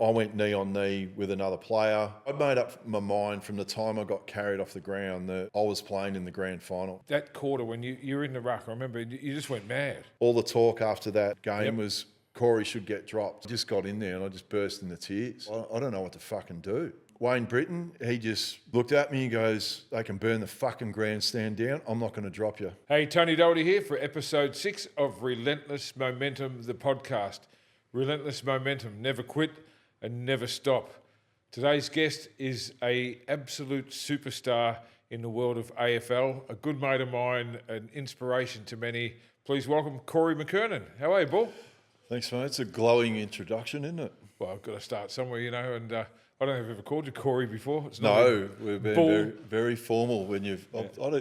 I went knee on knee with another player. I'd made up my mind from the time I got carried off the ground that I was playing in the grand final. That quarter when you were in the ruck, I remember you just went mad. All the talk after that game was Corey should get dropped. I just got in there and I just burst into tears. I don't know what to fucking do. Wayne Britton, he just looked at me and goes, they can burn the fucking grandstand down. I'm not going to drop you. Hey, Tony Doherty here for episode 6 of Relentless Momentum, the podcast. Relentless Momentum, never quit and never stop. Today's guest is a absolute superstar in the world of AFL, a good mate of mine, an inspiration to many. Please welcome Corey McKernan. How are you, Bull? Thanks, mate. It's a glowing introduction, isn't it? Well, I've got to start somewhere, and I don't think I've ever called you Corey before. It's no, we've been very, very formal when you've... Yeah.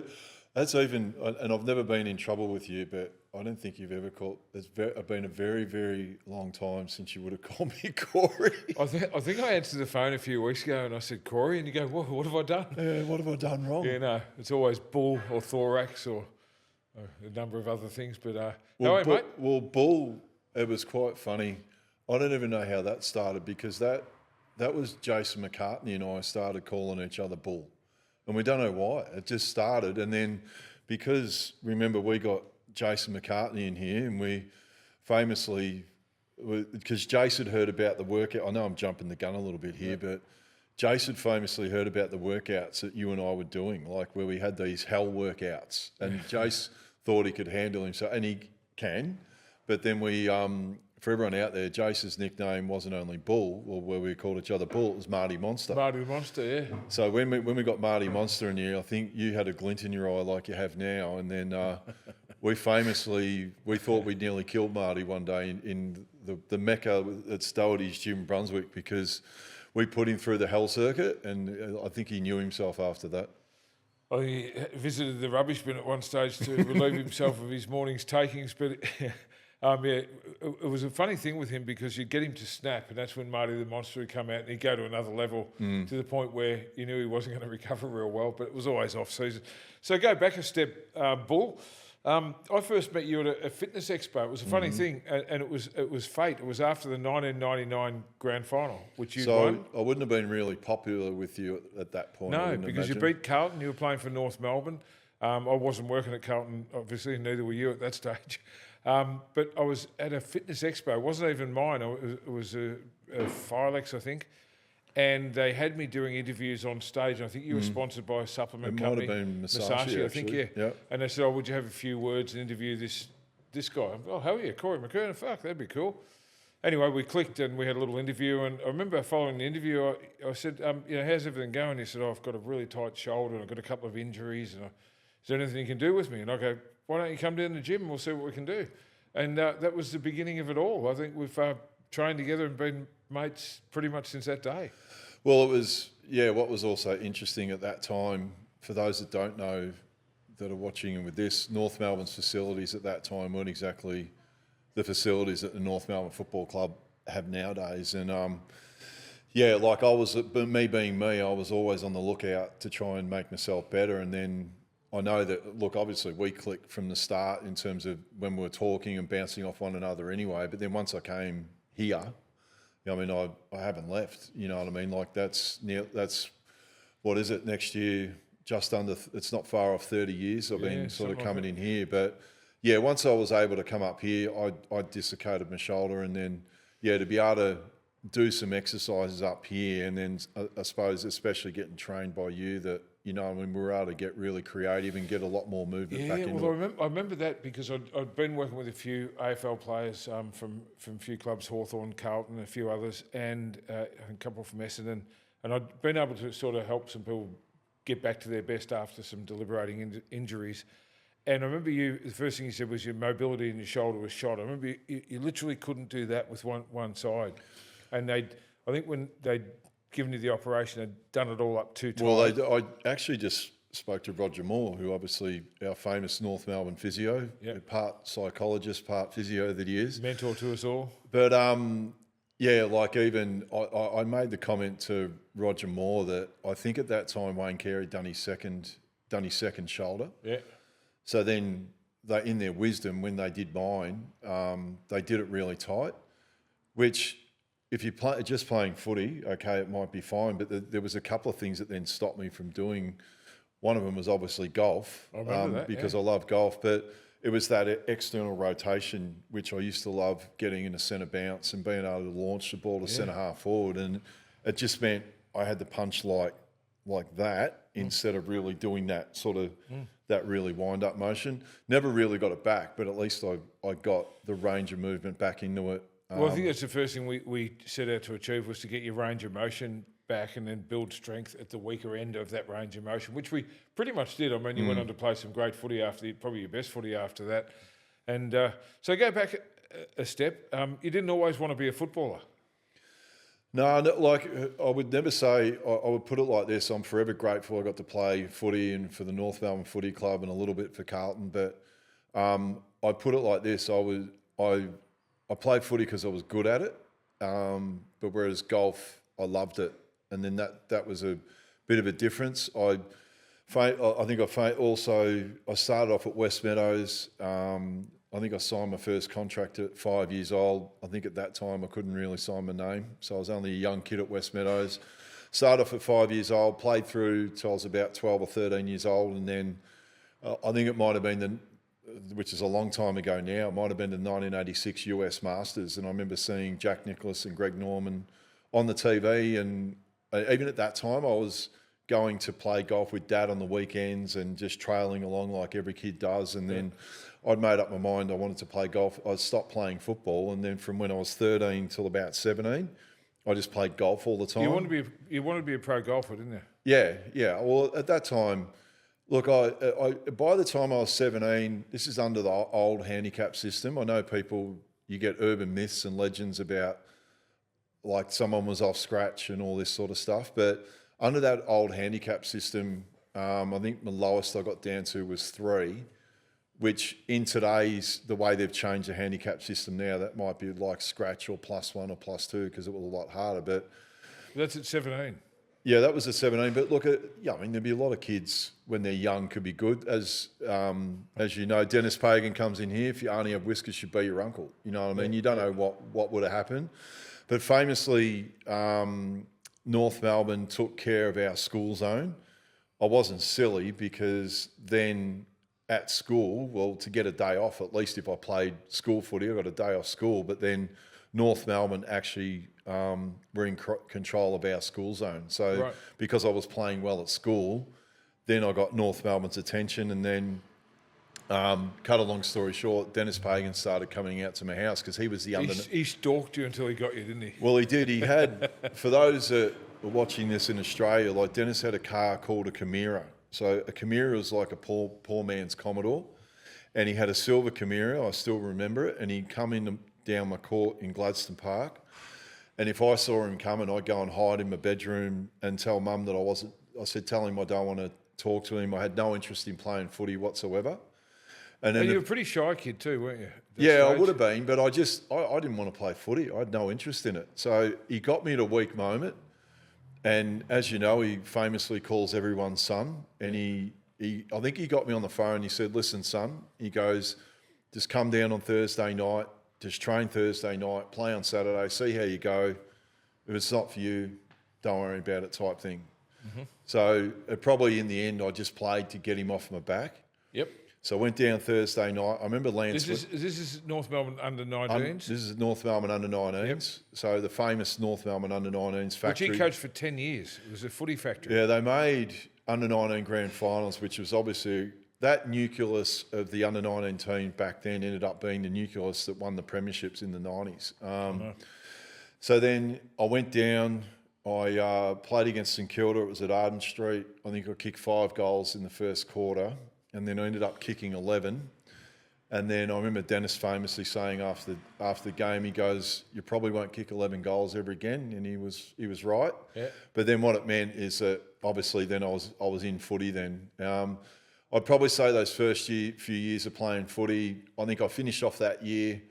That's even... And I've never been in trouble with you, but I don't think you've ever called... It's been a very, very long time since you would have called me Corey. I think I answered the phone a few weeks ago and I said, Corey, and you go, what have I done? Yeah, what have I done wrong? Yeah, no, it's always Bull or Thorax or a number of other things. But how are you, mate? Well, Bull, it was quite funny. I don't even know how that started because that was Jason McCartney and I started calling each other Bull. And we don't know why. It just started. And then because, remember, we got Jason McCartney in here and we famously, because Jason had heard about the workout. I know I'm jumping the gun a little bit here, but Jason famously heard about the workouts that you and I were doing, like where we had these hell workouts. And Jace thought he could handle himself, and he can. But then we... for everyone out there, Jace's nickname wasn't only Bull, or where we called each other Bull, it was Marty Monster. Marty Monster, yeah. So when we got Marty Monster in here, I think you had a glint in your eye like you have now, and then we thought we'd nearly killed Marty one day in the Mecca at Doherty's gym, Brunswick, because we put him through the hell circuit, and I think he knew himself after that. Well, he visited the rubbish bin at one stage to relieve himself of his morning's takings, but... it was a funny thing with him because you'd get him to snap, and that's when Marty the Monster would come out and he'd go to another level to the point where you knew he wasn't going to recover real well, but it was always off-season. So go back a step, Bull. I first met you at a fitness expo. It was a funny thing, and it was fate. It was after the 1999 grand final, which you won. So I wouldn't have been really popular with you at that point. No, because you beat Carlton. You were playing for North Melbourne. I wasn't working at Carlton, obviously, neither were you at that stage. But I was at a fitness expo. It wasn't even mine. It was a Filex, I think. And they had me doing interviews on stage. And I think you were sponsored by a supplement company. It might have been Masashi, I think, yeah. Yep. And they said, would you have a few words and interview this guy? Oh, hell yeah, Corey McKernan. Fuck, that'd be cool. Anyway, we clicked and we had a little interview. And I remember following the interview, I said, how's everything going? He said, I've got a really tight shoulder and I've got a couple of injuries. And is there anything you can do with me? And I go, why don't you come down to the gym and we'll see what we can do? And that was the beginning of it all. I think we've trained together and been mates pretty much since that day. Well, it was, what was also interesting at that time, for those that don't know, that are watching with this, North Melbourne's facilities at that time weren't exactly the facilities that the North Melbourne Football Club have nowadays. And like me being me, I was always on the lookout to try and make myself better. And then I know that, look, obviously we clicked from the start in terms of when we were talking and bouncing off one another anyway. But then once I came here, I haven't left. You know what I mean? Like that's what is it next year? Just under. It's not far off 30 years. I've been sort of coming in here, but once I was able to come up here, I dislocated my shoulder, and then to be able to do some exercises up here, and then I suppose especially getting trained by you that. We were able to get really creative and get a lot more movement back into it. I remember that because I'd been working with a few AFL players from a few clubs, Hawthorn, Carlton, a few others, and a couple from Essendon. And I'd been able to sort of help some people get back to their best after some deliberating injuries. And I remember the first thing you said was your mobility in your shoulder was shot. I remember you literally couldn't do that with one side. And I think when they'd given you the operation, they'd done it all up too tight. Well, I actually just spoke to Roger Moore, who obviously our famous North Melbourne physio, part psychologist, part physio that he is. Mentor to us all. But like even I made the comment to Roger Moore that I think at that time Wayne Carey done his second shoulder. Yeah. So then they, in their wisdom, when they did mine, they did it really tight, which if you play just playing footy, okay, it might be fine. But there was a couple of things that then stopped me from doing. One of them was obviously golf, I remember that, because I love golf. But it was that external rotation, which I used to love, getting in a centre bounce and being able to launch the ball to centre half forward, and it just meant I had to punch like that instead of really doing that sort of that really wind up motion. Never really got it back, but at least I got the range of movement back into it. Well, I think that's the first thing we set out to achieve, was to get your range of motion back and then build strength at the weaker end of that range of motion, which we pretty much did. I mean, you went on to play some great footy probably your best footy after that. And so go back a step. You didn't always want to be a footballer. No, like I would never say, I would put it like this: I'm forever grateful I got to play footy and for the North Melbourne Footy Club and a little bit for Carlton. But I put it like this: I played footy because I was good at it, but whereas golf, I loved it, and then that was a bit of a difference. I started off at West Meadows. I think I signed my first contract at 5 years old. I think at that time I couldn't really sign my name, so I was only a young kid at West Meadows. Started off at 5 years old, played through till I was about 12 or 13 years old, and then I think it might have been which is a long time ago now, it might have been the 1986 US Masters, and I remember seeing Jack Nicklaus and Greg Norman on the TV, and even at that time I was going to play golf with Dad on the weekends and just trailing along like every kid does, and then I'd made up my mind I wanted to play golf. I stopped playing football, and then from when I was 13 till about 17, I just played golf all the time. You wanted to be a pro golfer, didn't you? Yeah. Well, at that time, look, I by the time I was 17, this is under the old handicap system. I know you get urban myths and legends about like someone was off scratch and all this sort of stuff, but under that old handicap system, I think the lowest I got down to was 3. Which in today's, the way they've changed the handicap system now, that might be like scratch or +1 or +2 because it was a lot harder. But that's at 17. Yeah, that was at 17. But look, I mean, there'd be a lot of kids when they're young could be good. As you know, Dennis Pagan comes in here. If you only have whiskers, should be your uncle. You know what I mean? You don't know what would have happened. But famously, North Melbourne took care of our school zone. I wasn't silly because then at school, well, to get a day off, at least if I played school footy, I got a day off school. But then North Melbourne actually were in control of our school zone. So because I was playing well at school, then I got North Melbourne's attention. And then, cut a long story short, Dennis Pagan started coming out to my house because he was the He stalked you until he got you, didn't he? Well, he did. He had, for those that are watching this in Australia, like Dennis had a car called a Chimera. So a Chimera was like a poor man's Commodore, and he had a silver Chimera. I still remember it. And he'd come down my court in Gladstone Park, and if I saw him coming, I'd go and hide in my bedroom and tell Mum that I wasn't. I said, tell him I don't want to talk to him. I had no interest in playing footy whatsoever. And then you were a pretty shy kid too, weren't you? Yeah, I would have been, but I didn't want to play footy. I had no interest in it. So he got me at a weak moment. And as you know, he famously calls everyone son. And I think he got me on the phone. He said, listen, son, he goes, just come down on Thursday night, just train Thursday night, play on Saturday, see how you go. If it's not for you, don't worry about it type thing. Mm-hmm. So probably in the end, I just played to get him off my back. Yep. So I went down Thursday night. I remember Lance... This is North Melbourne under-19s? This is North Melbourne under-19s. Yep. So the famous North Melbourne under-19s factory. Which he coached for 10 years. It was a footy factory. Yeah, they made under-19 grand finals, which was obviously... That nucleus of the under-19 team back then ended up being the nucleus that won the premierships in the 90s. So then I went down... I played against St Kilda. It was at Arden Street. I think I kicked 5 goals in the first quarter. And then I ended up kicking 11. And then I remember Dennis famously saying after the game, he goes, you probably won't kick 11 goals ever again. And he was right. Yeah. But then what it meant is that obviously then I was in footy then. I'd probably say those first few years of playing footy, I think I finished off that year.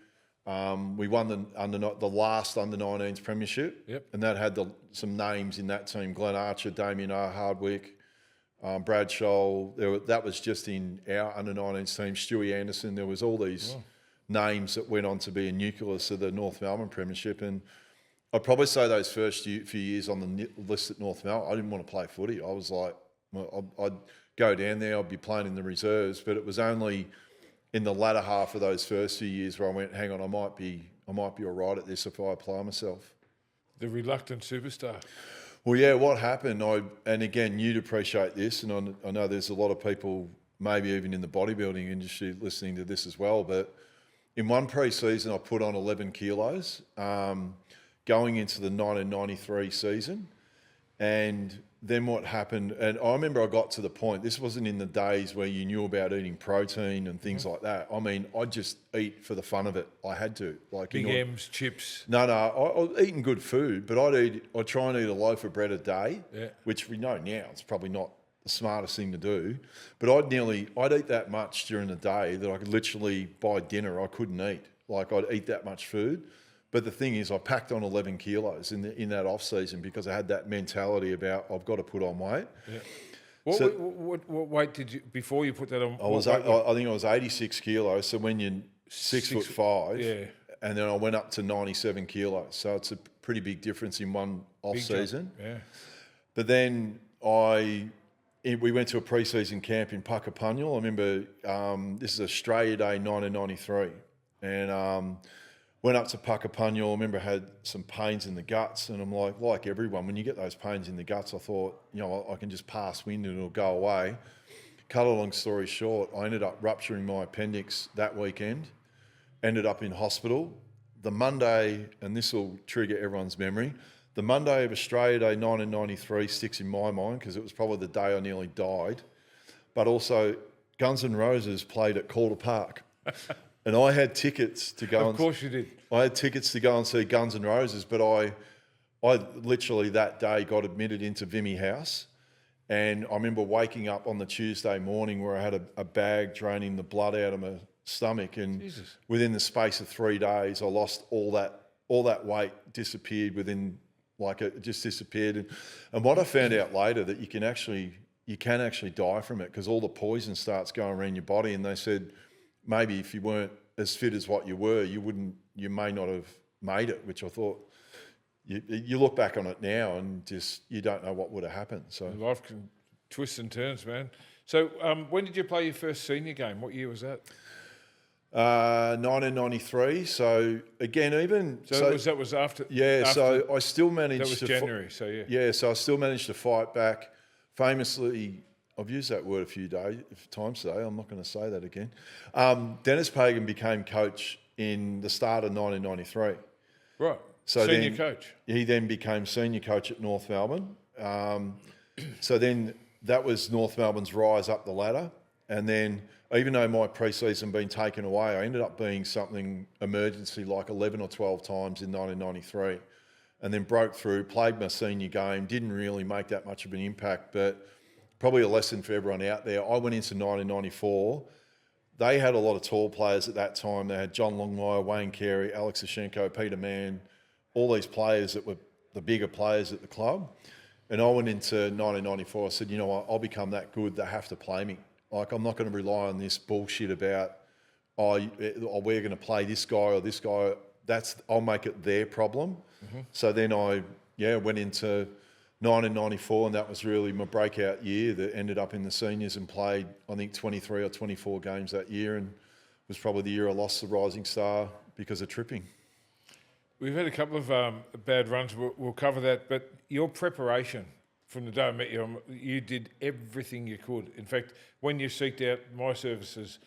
We won the last under-19s premiership. Yep. And that had some names in that team: Glenn Archer, Damien R. Hardwick, Bradshaw. That was just in our under-19s team. Stewie Anderson. There was all these names that went on to be a nucleus of the North Melbourne premiership. And I'd probably say those first few years on the list at North Melbourne, I didn't want to play footy. I was like, well, I'd go down there, I'd be playing in the reserves, but it was only in the latter half of those first few years where I went, hang on, I might be all right at this if I apply myself. The reluctant superstar. Well, yeah, what happened, and again, you'd appreciate this, and I know there's a lot of people, maybe even in the bodybuilding industry, listening to this as well, but in one pre-season, I put on 11 kilos going into the 1993 season. And then what happened, and I remember I got to the point, this wasn't in the days where you knew about eating protein and things like that. I mean, I'd just eat for the fun of it. I had to. Like Big M's, chips. No, I was eating good food, but I'd try and eat a loaf of bread a day, which we know now it's probably not the smartest thing to do. But I'd eat that much during the day that I could literally, by dinner, I couldn't eat. Like I'd eat that much food. But the thing is, I packed on 11 kilos in that off season because I had that mentality about I've got to put on weight. Yeah. What weight did you before you put that on? I think I was 86 kilos. So when you're 6'5", and then I went up to 97 kilos. So it's a pretty big difference in one off season. Yeah. But then we went to a pre-season camp in Puckapunyal. I remember this is Australia Day 1993, and went up to Puckapunyal. I remember I had some pains in the guts, and I'm like everyone, when you get those pains in the guts, I thought, I can just pass wind and it'll go away. Cut a long story short, I ended up rupturing my appendix that weekend, ended up in hospital. The Monday, and this will trigger everyone's memory, the Monday of Australia Day 1993 sticks in my mind because it was probably the day I nearly died. But also, Guns N' Roses played at Calder Park. And I had tickets to go. Of course you did. I had tickets to go and see Guns N' Roses, but I literally that day got admitted into Vimy House, and I remember waking up on the Tuesday morning where I had a bag draining the blood out of my stomach, and within the space of 3 days, I lost all that weight, disappeared within it just disappeared, and what I found out later that you can actually die from it because all the poison starts going around your body, and they said, maybe if you weren't as fit as what you were, you may not have made it, which I thought, you look back on it now and just, you don't know what would have happened. So life can twist and turns, man. So when did you play your first senior game? What year was that? 1993. So again, that was after. Yeah. So I still managed. That was January. So yeah. Yeah. So I still managed to fight back. Famously, I've used that word a few times today. I'm not going to say that again. Dennis Pagan became coach in the start of 1993. Right. So senior coach. He then became senior coach at North Melbourne. So then that was North Melbourne's rise up the ladder. And then even though my pre-season been taken away, I ended up being something emergency like 11 or 12 times in 1993. And then broke through, played my senior game, didn't really make that much of an impact, but probably a lesson for everyone out there. I went into 1994. They had a lot of tall players at that time. They had John Longmire, Wayne Carey, Alex Ashenko, Peter Mann, all these players that were the bigger players at the club. And I went into 1994. I said, you know what, I'll become that good. They have to play me. Like, I'm not going to rely on this bullshit about, we're going to play this guy or this guy. I'll make it their problem. Mm-hmm. So then I went into 1994, and that was really my breakout year that ended up in the seniors and played, I think, 23 or 24 games that year, and was probably the year I lost the Rising Star because of tripping. We've had a couple of bad runs. We'll cover that, but your preparation from the day I met you, you did everything you could. In fact, when you seeked out my services,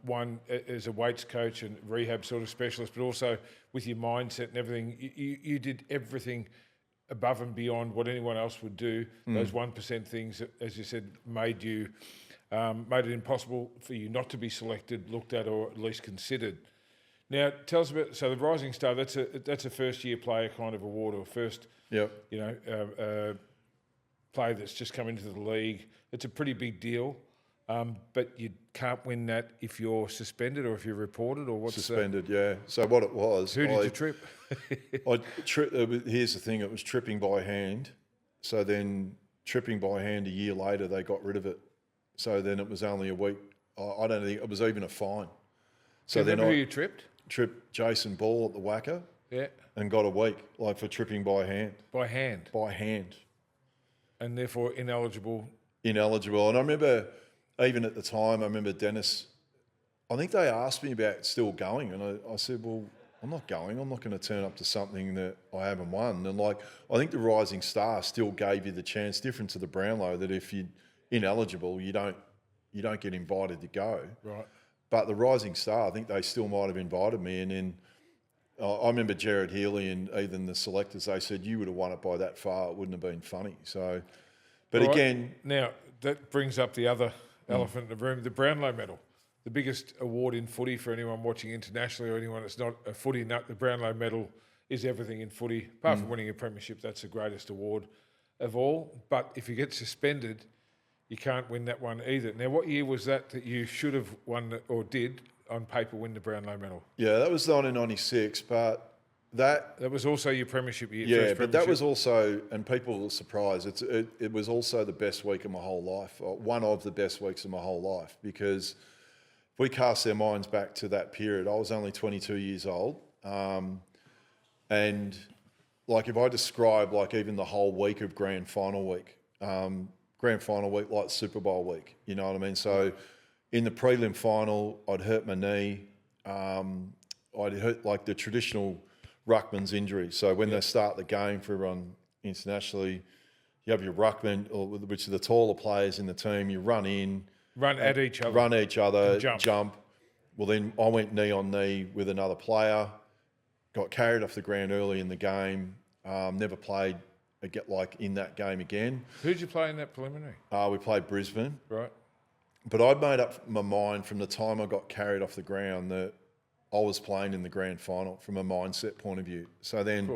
one as a weights coach and rehab sort of specialist, but also with your mindset and everything, you did everything above and beyond what anyone else would do. Those 1% things, as you said, made it impossible for you not to be selected, looked at, or at least considered. Now, tell us about, so the Rising Star, that's a first year player kind of award, or first, player that's just come into the league. It's a pretty big deal, but you can't win that if you're suspended or if you're reported, or what's suspended? Yeah. So what it was, who did you trip? Here's the thing: it was tripping by hand. So then, tripping by hand a year later, they got rid of it. So then it was only a week. I don't think it was even a fine. So then, who you tripped? Tripped Jason Ball at the Wacker, Yeah. and got a week, like for tripping by hand. By hand. By hand. And therefore ineligible. Ineligible. And I remember, even at the time, I remember Dennis, I think they asked me about still going. And I said, well, I'm not going. I'm not going to turn up to something that I haven't won. And like, I think the Rising Star still gave you the chance, different to the Brownlow, that if you're ineligible, you don't get invited to go. Right. But the Rising Star, I think they still might have invited me. And then I remember Jared Healy and even the selectors, they said, you would have won it by that far. It wouldn't have been funny. So, but All right. again... Now, that brings up the other elephant in the room, the Brownlow medal. The biggest award in footy for anyone watching internationally or anyone that's not a footy nut. The Brownlow medal is everything in footy. Apart from winning a premiership, that's the greatest award of all. But if you get suspended, you can't win that one either. Now, what year was that you should have won or did on paper win the Brownlow medal? Yeah, that was 1996, but that was also your premiership year. Yeah, first but that premiership. was also, and people were surprised, it was also the best week of my whole life, one of the best weeks of my whole life, because if we cast our minds back to that period, I was only 22 years old, and like if I describe like even the whole week of grand final week like Super Bowl week, you know what I mean? So in the prelim final, I'd hurt my knee, I'd hurt like the traditional ruckman's injury. So when they start the game for everyone internationally, you have your ruckman, which are the taller players in the team, you run in, Run at each other, jump. Well, then I went knee on knee with another player, got carried off the ground early in the game, never played in that game again. Who'd you play in that preliminary? We played Brisbane. Right. But I'd made up my mind from the time I got carried off the ground that I was playing in the grand final from a mindset point of view. So then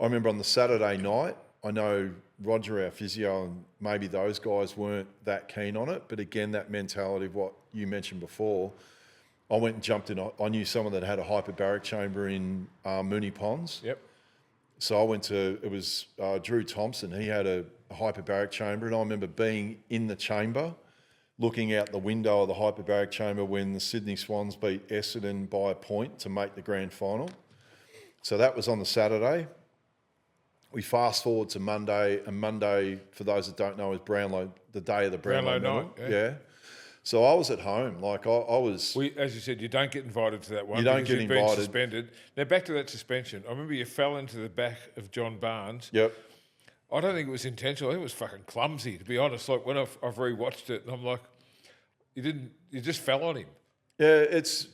I remember on the Saturday night, I know Roger, our physio, and maybe those guys weren't that keen on it. But again, that mentality of what you mentioned before, I went and jumped in. I knew someone that had a hyperbaric chamber in Moonee Ponds. Yep. So I went to, it was Drew Thompson. He had a hyperbaric chamber. And I remember being in the chamber, looking out the window of the hyperbaric chamber when the Sydney Swans beat Essendon by a point to make the grand final. So that was on the Saturday. We fast forward to Monday, and Monday, for those that don't know, is Brownlow, the day of the Brownlow night. Yeah. So I was at home, like I was. As you said, you don't get invited to that one. You don't get you've invited. Been suspended. Now back to that suspension. I remember you fell into the back of John Barnes. Yep. I don't think it was intentional. I think it was fucking clumsy, to be honest. Like when I've rewatched it, and I'm like, you just fell on him. Yeah, it's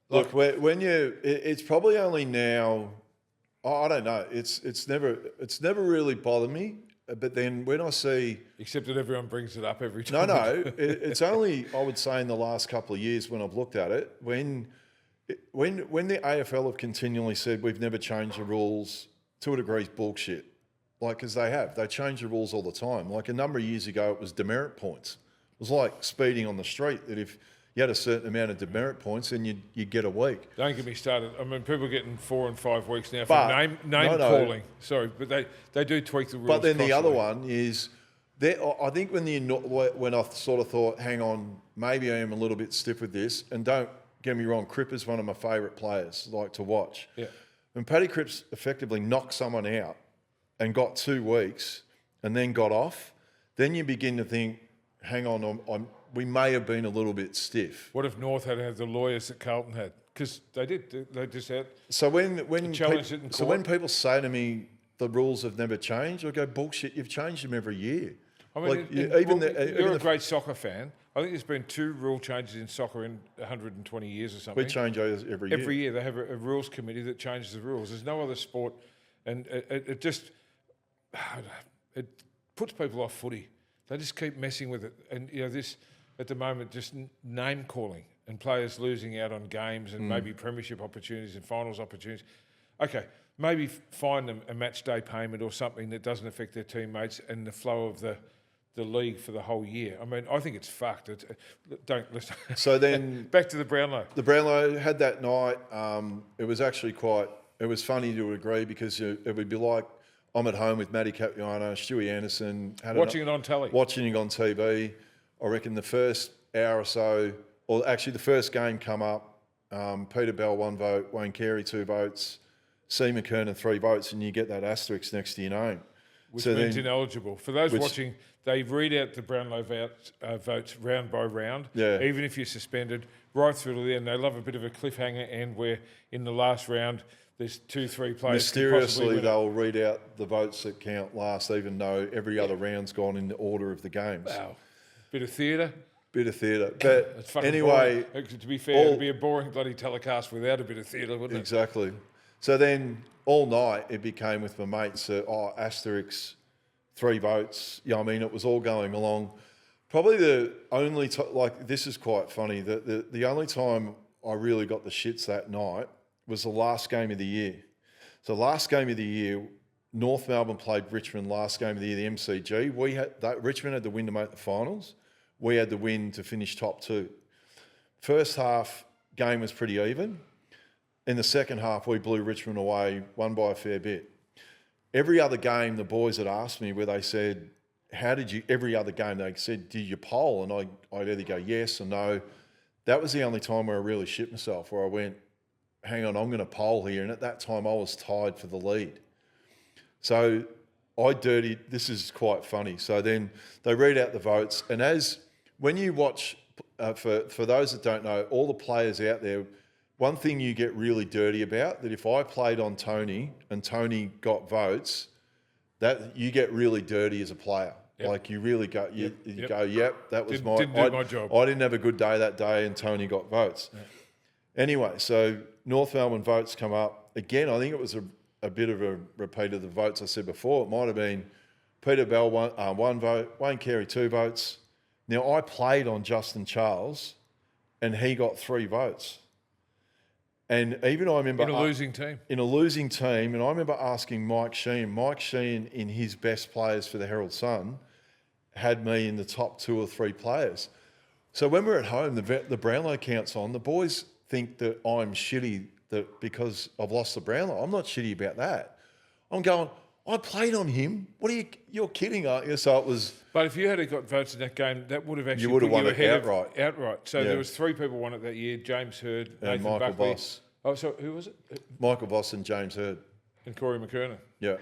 look when it's probably only now. I don't know. It's never really bothered me. But then when I see, except that everyone brings it up every time. No, it's only, I would say, in the last couple of years when I've looked at it, when the AFL have continually said we've never changed the rules, to a degree is bullshit. Like, because they change the rules all the time. Like a number of years ago, it was demerit points. It was like speeding on the street, that if you had a certain amount of demerit points, then you'd get a week. Don't get me started. I mean, people are getting 4 and 5 weeks now for name calling. Sorry, but they do tweak the rules. But then constantly. the other one is, I think when I sort of thought, hang on, maybe I am a little bit stiff with this, and don't get me wrong, Cripper's one of my favourite players, like to watch. Yeah. When Paddy Cripps effectively knocked someone out and got 2 weeks and then got off, then you begin to think, hang on, we may have been a little bit stiff. What if North had the lawyers that Carlton had? Because they did. They just had. So when people say to me the rules have never changed, I go, bullshit. You've changed them every year. I mean, you're a great soccer fan. I think there's been 2 rule changes in soccer in 120 years or something. We change those every year. Every year they have a rules committee that changes the rules. There's no other sport, and it just it puts people off footy. They just keep messing with it, and this. At the moment, just name calling and players losing out on games and maybe premiership opportunities and finals opportunities. Okay, maybe find them a match day payment or something that doesn't affect their teammates and the flow of the league for the whole year. I mean, I think it's fucked. Don't listen. So then back to the Brownlow. The Brownlow had that night. It was actually it was funny to a degree, because it would be like I'm at home with Matty Capuano, Stewie Anderson. Watching it on telly. Watching it on TV. I reckon the first hour or so, or actually the first game come up, Peter Bell 1 vote, Wayne Carey 2 votes, see McKernan 3 votes, and you get that asterisk next to your name. Which means ineligible. For those watching, they read out the Brownlow votes round by round, even if you're suspended, right through to the end. They love a bit of a cliffhanger end where in the last round there's 2-3 players. Mysteriously, they'll read out the votes that count last, even though every other round's gone in the order of the games. Wow. Bit of theatre. But anyway... Boring. To be fair, it'd be a boring bloody telecast without a bit of theatre, wouldn't it? Exactly. So then all night it became with my mates, asterisks, 3 votes. Yeah, I mean, it was all going along. Probably the only this is quite funny. The only time I really got the shits that night was the last game of the year. So last game of the year, North Melbourne played Richmond last game of the year, the MCG. Richmond had the win to make the finals. We had the win to finish top 2. First half, game was pretty even. In the second half, we blew Richmond away, won by a fair bit. Every other game, the boys had asked me where they said, every other game they said, did you poll? And I'd either go yes or no. That was the only time where I really shit myself, where I went, hang on, I'm going to poll here. And at that time, I was tied for the lead. So this is quite funny. So then they read out the votes. And when you watch, for those that don't know, all the players out there, one thing you get really dirty about, that if I played on Tony and Tony got votes, that you get really dirty as a player. Yep. Like you really go, go, yep, that was didn't do my job. I didn't have a good day that day and Tony got votes. Yeah. Anyway, so North Melbourne votes come up. Again, I think it was a bit of a repeat of the votes I said before. It might have been Peter Bell, 1 vote, Wayne Carey, 2 votes. Now, I played on Justin Charles and he got 3 votes. And even I remember... In a losing team. In a losing team. And I remember asking Mike Sheehan. Mike Sheehan, in his best players for the Herald Sun, had me in the top 2 or 3 players. So when we're at home, the Brownlow count's on. The boys think that I'm shitty because I've lost the Brownlow. I'm not shitty about that. I'm going, I played on him. You're kidding, aren't you? So it was... But if you had got votes in that game, that would have actually put you ahead outright. Outright. So there was 3 people won it that year: James Hurd, and Nathan Michael Buckley. Voss. Oh, so who was it? Michael Voss and James Hurd. And Corey McKernan. Yeah.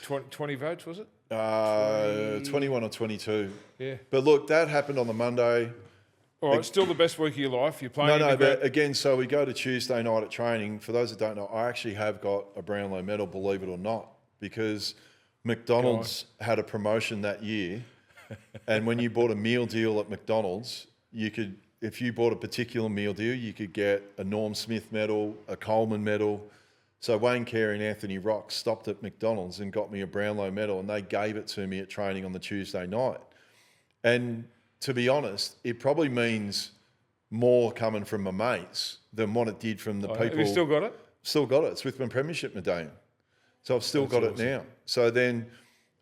20 votes, was it? 21 or 22. Yeah. But look, that happened on the Monday. All right, still the best week of your life. You're playing. But again, so we go to Tuesday night at training. For those that don't know, I actually have got a Brownlow medal, believe it or not, because McDonald's had a promotion that year. And when you bought a meal deal at McDonald's, if you bought a particular meal deal, you could get a Norm Smith medal, a Coleman medal. So Wayne Carey and Anthony Rock stopped at McDonald's and got me a Brownlow medal, and they gave it to me at training on the Tuesday night. And to be honest, it probably means more coming from my mates than what it did from the people. Have you still got it? Still got it. It's with my premiership medallion. So I've still got it now. So then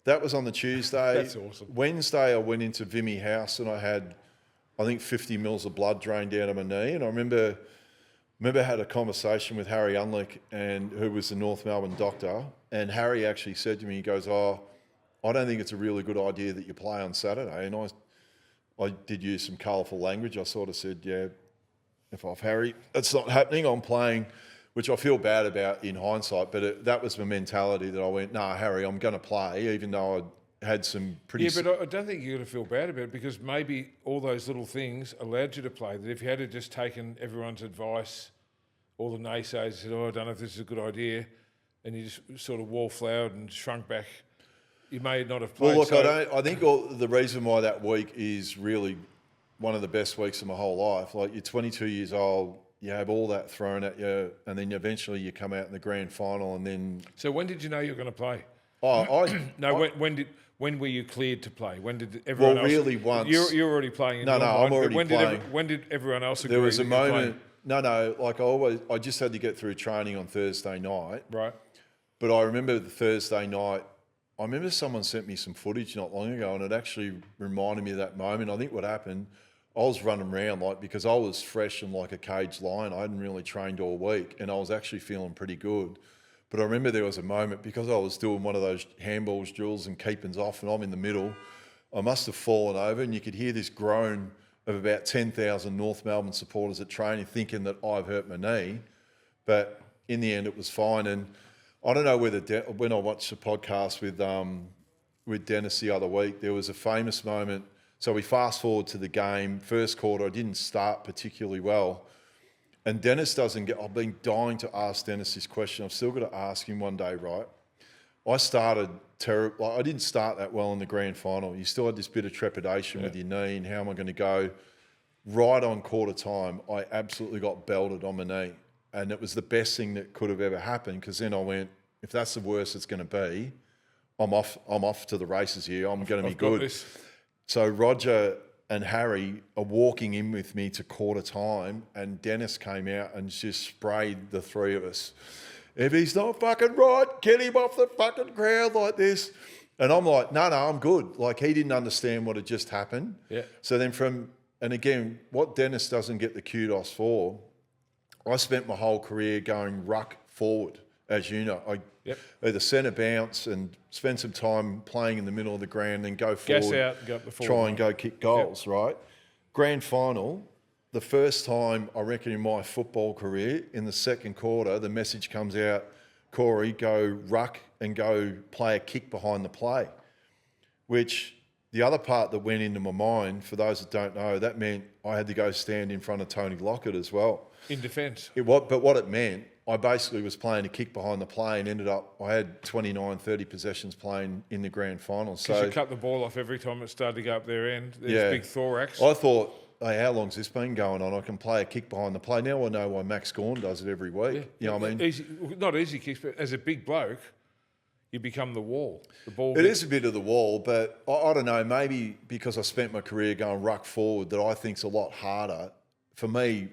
that was on the Tuesday. That's awesome. Wednesday I went into Vimy House and I had, I think, 50 mils of blood drained down to my knee. And I remember I had a conversation with Harry Unlick, who was the North Melbourne doctor. And Harry actually said to me, he goes, I don't think it's a really good idea that you play on Saturday. And I did use some colourful language. I sort of said, yeah, Harry, it's not happening. I'm playing, which I feel bad about in hindsight. But that was my mentality that I went, nah, Harry, I'm going to play, even though I had some pretty... Yeah, but I don't think you're going to feel bad about it, because maybe all those little things allowed you to play. That if you had just taken everyone's advice, all the naysayers said, I don't know if this is a good idea, and you just sort of wallflowered and shrunk back, you may not have played. Well, look, I think the reason why that week is really one of the best weeks of my whole life. Like, you're 22 years old, you have all that thrown at you, and then eventually you come out in the grand final, and then... So when did you know you were going to play? When were you cleared to play? When did everyone else... Well, really once... You're already playing. I'm already playing. When did everyone else agree? There was a moment... No, like I just had to get through training on Thursday night. Right. But I remember the Thursday night, I remember someone sent me some footage not long ago, and it actually reminded me of that moment. I think what happened, I was running around because I was fresh and like a caged lion. I hadn't really trained all week, and I was actually feeling pretty good. But I remember there was a moment, because I was doing one of those handballs drills and keepings off, and I'm in the middle, I must have fallen over, and you could hear this groan of about 10,000 North Melbourne supporters at training thinking that I've hurt my knee. But in the end, it was fine. And I don't know whether when I watched the podcast with Dennis the other week, there was a famous moment. So we fast forward to the game, first quarter. I didn't start particularly well. And Dennis doesn't get... I've been dying to ask Dennis this question. I've still got to ask him one day, right? I started terrible. I didn't start that well in the grand final. You still had this bit of trepidation with your knee and how am I going to go? Right on quarter time, I absolutely got belted on my knee. And it was the best thing that could have ever happened, because then I went, if that's the worst it's going to be, I'm off to the races here. I'm going to be good. So Roger and Harry are walking in with me to quarter time, and Dennis came out and just sprayed the three of us. If he's not fucking right, get him off the fucking ground like this. And I'm like, no, I'm good. Like, he didn't understand what had just happened. Yeah. So then and again, what Dennis doesn't get the kudos for, I spent my whole career going ruck forward, as you know. I either centre bounce and spend some time playing in the middle of the ground, then go forward, gas out and go up the forward, try and go kick goals, right? Grand final, the first time, I reckon, in my football career, in the second quarter, the message comes out, Corey, go ruck and go play a kick behind the play, which the other part that went into my mind, for those that don't know, that meant I had to go stand in front of Tony Lockett as well. In defence. But what it meant, I basically was playing a kick behind the play and ended up, I had 29, 30 possessions playing in the grand final. So you cut the ball off every time it started to go up their end. There's big thorax. I thought, hey, how long's this been going on? I can play a kick behind the play. Now I know why Max Gawn does it every week. Yeah. You know what I mean? Easy, not easy kicks, but as a big bloke, you become the wall. The ball. It is a bit of the wall, but I don't know, maybe because I spent my career going ruck forward, that I think's a lot harder. For me,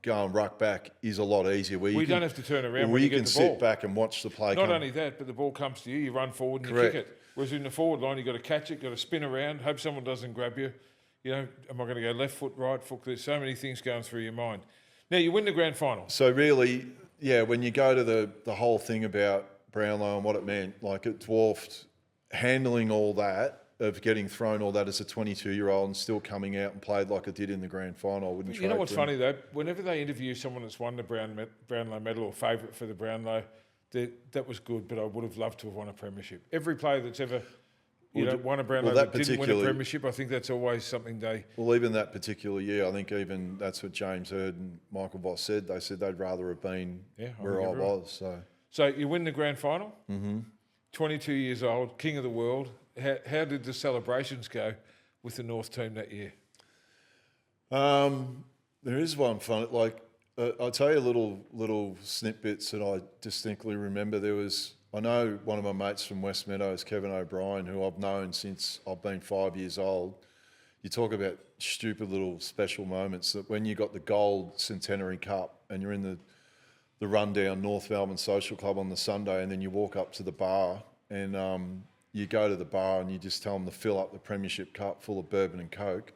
going ruck back is a lot easier. We don't have to turn around when you can get the ball. sit back and watch the play. Not only that, but the ball comes to you, you run forward and Correct. you kick it. Whereas in the forward line, you've got to catch it, got to spin around, hope someone doesn't grab you. You know, am I going to go left foot, right foot? There's so many things going through your mind. Now, you win the grand final. So really, yeah, when you go to the whole thing about Brownlow and what it meant, like it dwarfed handling all that, of getting thrown all that as a 22-year-old and still coming out and played like I did in the grand final. I wouldn't. You know what's funny though? Whenever they interview someone that's won the Brownlow medal or favourite for the Brownlow, that was good, but I would have loved to have won a premiership. Every player that's ever won a Brownlow that didn't win a premiership, I think that's always something they... Well, even that particular year, I think even that's what James Hird and Michael Voss said. They said they'd rather have been where I was. So you win the grand final, 22 years old, king of the world. How did the celebrations go with the North team that year? There is one fun. Like I'll tell you little snippets that I distinctly remember. I know one of my mates from West Meadows, Kevin O'Brien, who I've known since I've been 5 years old. You talk about stupid little special moments, that when you got the gold Centenary Cup and you're in the rundown North Melbourne Social Club on the Sunday, and then you walk up to the bar and you go to the bar and you just tell them to fill up the Premiership Cup full of bourbon and Coke.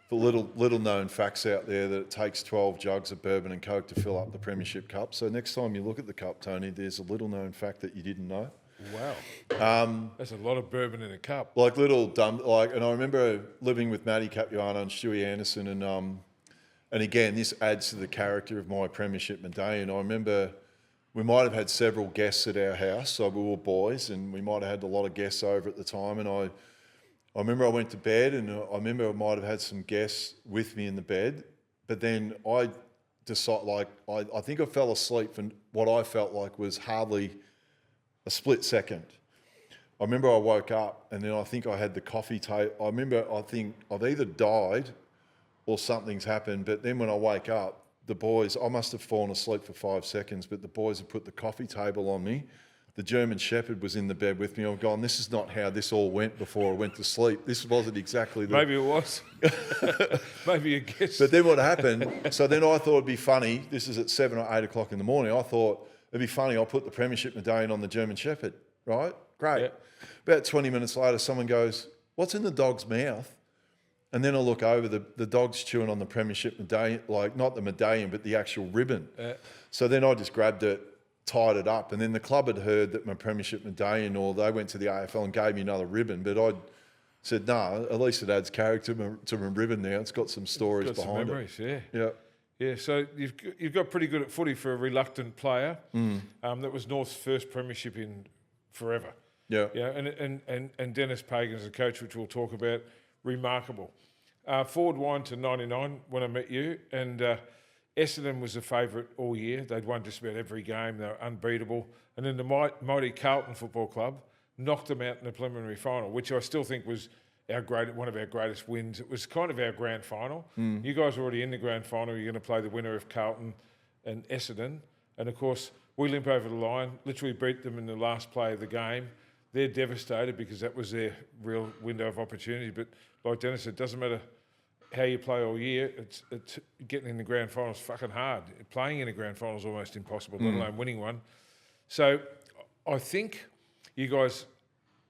The little known facts out there that it takes 12 jugs of bourbon and Coke to fill up the Premiership Cup. So next time you look at the cup, Tony, there's a little known fact that you didn't know. Wow. That's a lot of bourbon in a cup. Like little dumb, and I remember living with Matty Capuano and Stewie Anderson, and again, this adds to the character of my Premiership medallion. I remember we might have had several guests at our house, so we were boys, and we might have had a lot of guests over at the time. And I remember I went to bed, and I remember I might have had some guests with me in the bed, but then I decided, I think I fell asleep for what I felt like was hardly a split second. I remember I woke up, and then I think I had the coffee table. I think I've either died or something's happened, but then when I wake up, the boys, I must have fallen asleep for 5 seconds, but the boys had put the coffee table on me. The German Shepherd was in the bed with me. I've gone, this is not how this all went before I went to sleep. This wasn't exactly the... Maybe it was. Maybe you guessed. But then what happened, so then I thought it'd be funny, this is at 7 or 8 o'clock in the morning, I thought it'd be funny, I'll put the Premiership medallion on the German Shepherd, right? Great. Yeah. About 20 minutes later, someone goes, what's in the dog's mouth? And then I look over, the dog's chewing on the Premiership medallion, like not the medallion, but the actual ribbon. So then I just grabbed it, tied it up, and then the club had heard that my Premiership medallion, or they went to the AFL and gave me another ribbon, but I said, no, at least it adds character to my ribbon now. It's got some stories behind it. Memories, yeah. Yeah, so you've got pretty good at footy for a reluctant player. That was North's first premiership in forever. Yeah. Yeah, and Dennis Pagan as a coach, which we'll talk about, remarkable. Forward line to 99 when I met you, and Essendon was a favourite all year. They'd won just about every game. They were unbeatable. And then the mighty Carlton Football Club knocked them out in the preliminary final, which I still think was one of our greatest wins. It was kind of our grand final. You guys are already in the grand final. You're going to play the winner of Carlton and Essendon. And, of course, we limp over the line, literally beat them in the last play of the game. They're devastated because that was their real window of opportunity. But like Dennis said, it doesn't matter how you play all year. It's getting in the grand final is fucking hard. Playing in a grand final is almost impossible, let alone winning one. So I think you guys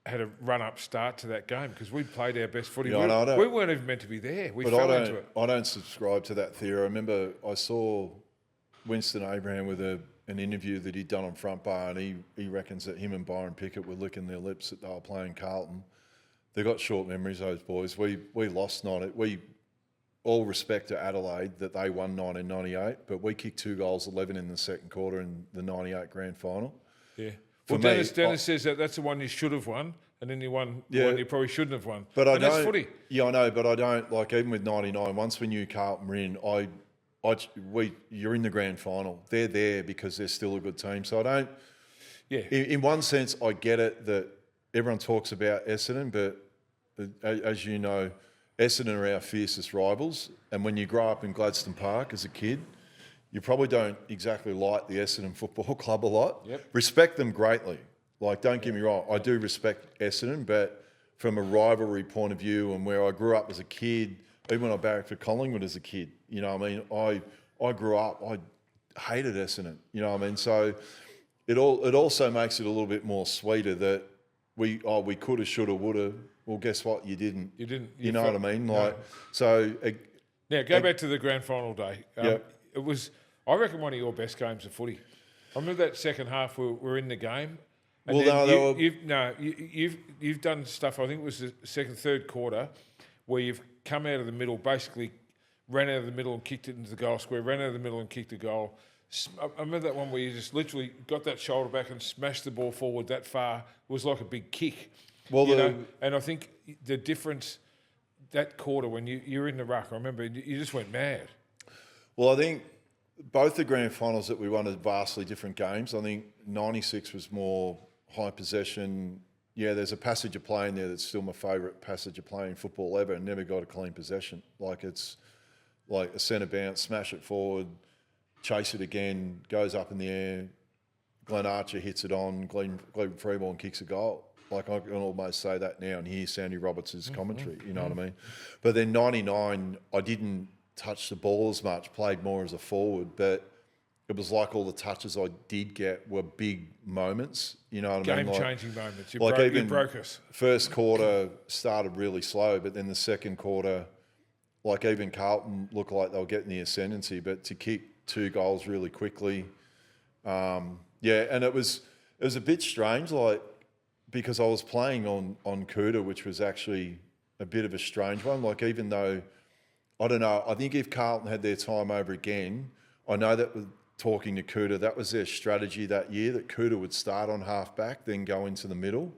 had a run-up start to that game because we played our best footy. Yeah, we weren't even meant to be there. We But fell into it. I don't subscribe to that theory. I remember I saw Winston Abraham with an interview that he'd done on Front Bar, and he reckons that him and Byron Pickett were licking their lips that they were playing Carlton. They got short memories, those boys. We lost 90. We all respect to Adelaide that they won 1998, but we kicked 2 goals, 11 in the second quarter in the 98 grand final. Yeah. Well, Dennis says that's the one you should have won, and then you won the one you probably shouldn't have won. But that's footy. Yeah, I know, but I don't, like, even with 99, once we knew Carlton were in, you're in the grand final. They're there because they're still a good team. So I don't... Yeah. In one sense, I get it that everyone talks about Essendon, but as you know, Essendon are our fiercest rivals. And when you grow up in Gladstone Park as a kid, you probably don't exactly like the Essendon Football Club a lot. Yep. Respect them greatly. Like, don't get me wrong, I do respect Essendon, but from a rivalry point of view and where I grew up as a kid, even when I barracked for Collingwood as a kid, you know what I mean? I grew up, I hated Essendon, you know what I mean? So it also makes it a little bit more sweeter that we could have, should have, would have. Well, guess what? You didn't. You didn't. You know what I mean? Like, no. So... Now, go back to the grand final day. It was, I reckon, one of your best games of footy. I remember that second half we were in the game. And you've done stuff, I think it was the second, third quarter, where you've come out of the middle, basically ran out of the middle and kicked it into the goal square, ran out of the middle and kicked a goal. I remember that one where you just literally got that shoulder back and smashed the ball forward that far. It was like a big kick. Well, and I think the difference that quarter when you're in the ruck, I remember you just went mad. Well, I think both the grand finals that we won are vastly different games. I think 96 was more high possession. Yeah, there's a passage of play in there that's still my favourite passage of play in football ever, and never got a clean possession. Like, it's like a centre bounce, smash it forward, chase it again, goes up in the air, Glenn Archer hits it on, Glenn Freeborn kicks a goal. Like, I can almost say that now and hear Sandy Roberts' commentary, you know what I mean? But then 99, I didn't touch the ball as much, played more as a forward, but it was like all the touches I did get were big moments, you know what I mean? Game-changing moments. You broke us. First quarter started really slow, but then the second quarter, like, even Carlton looked like they were getting the ascendancy, but to kick 2 goals really quickly, and it was a bit strange, like, because I was playing on Kuda, which was actually a bit of a strange one. Like, even though, I don't know, I think if Carlton had their time over again, I know that with talking to Kuda, that was their strategy that year, that Kuda would start on half-back, then go into the middle.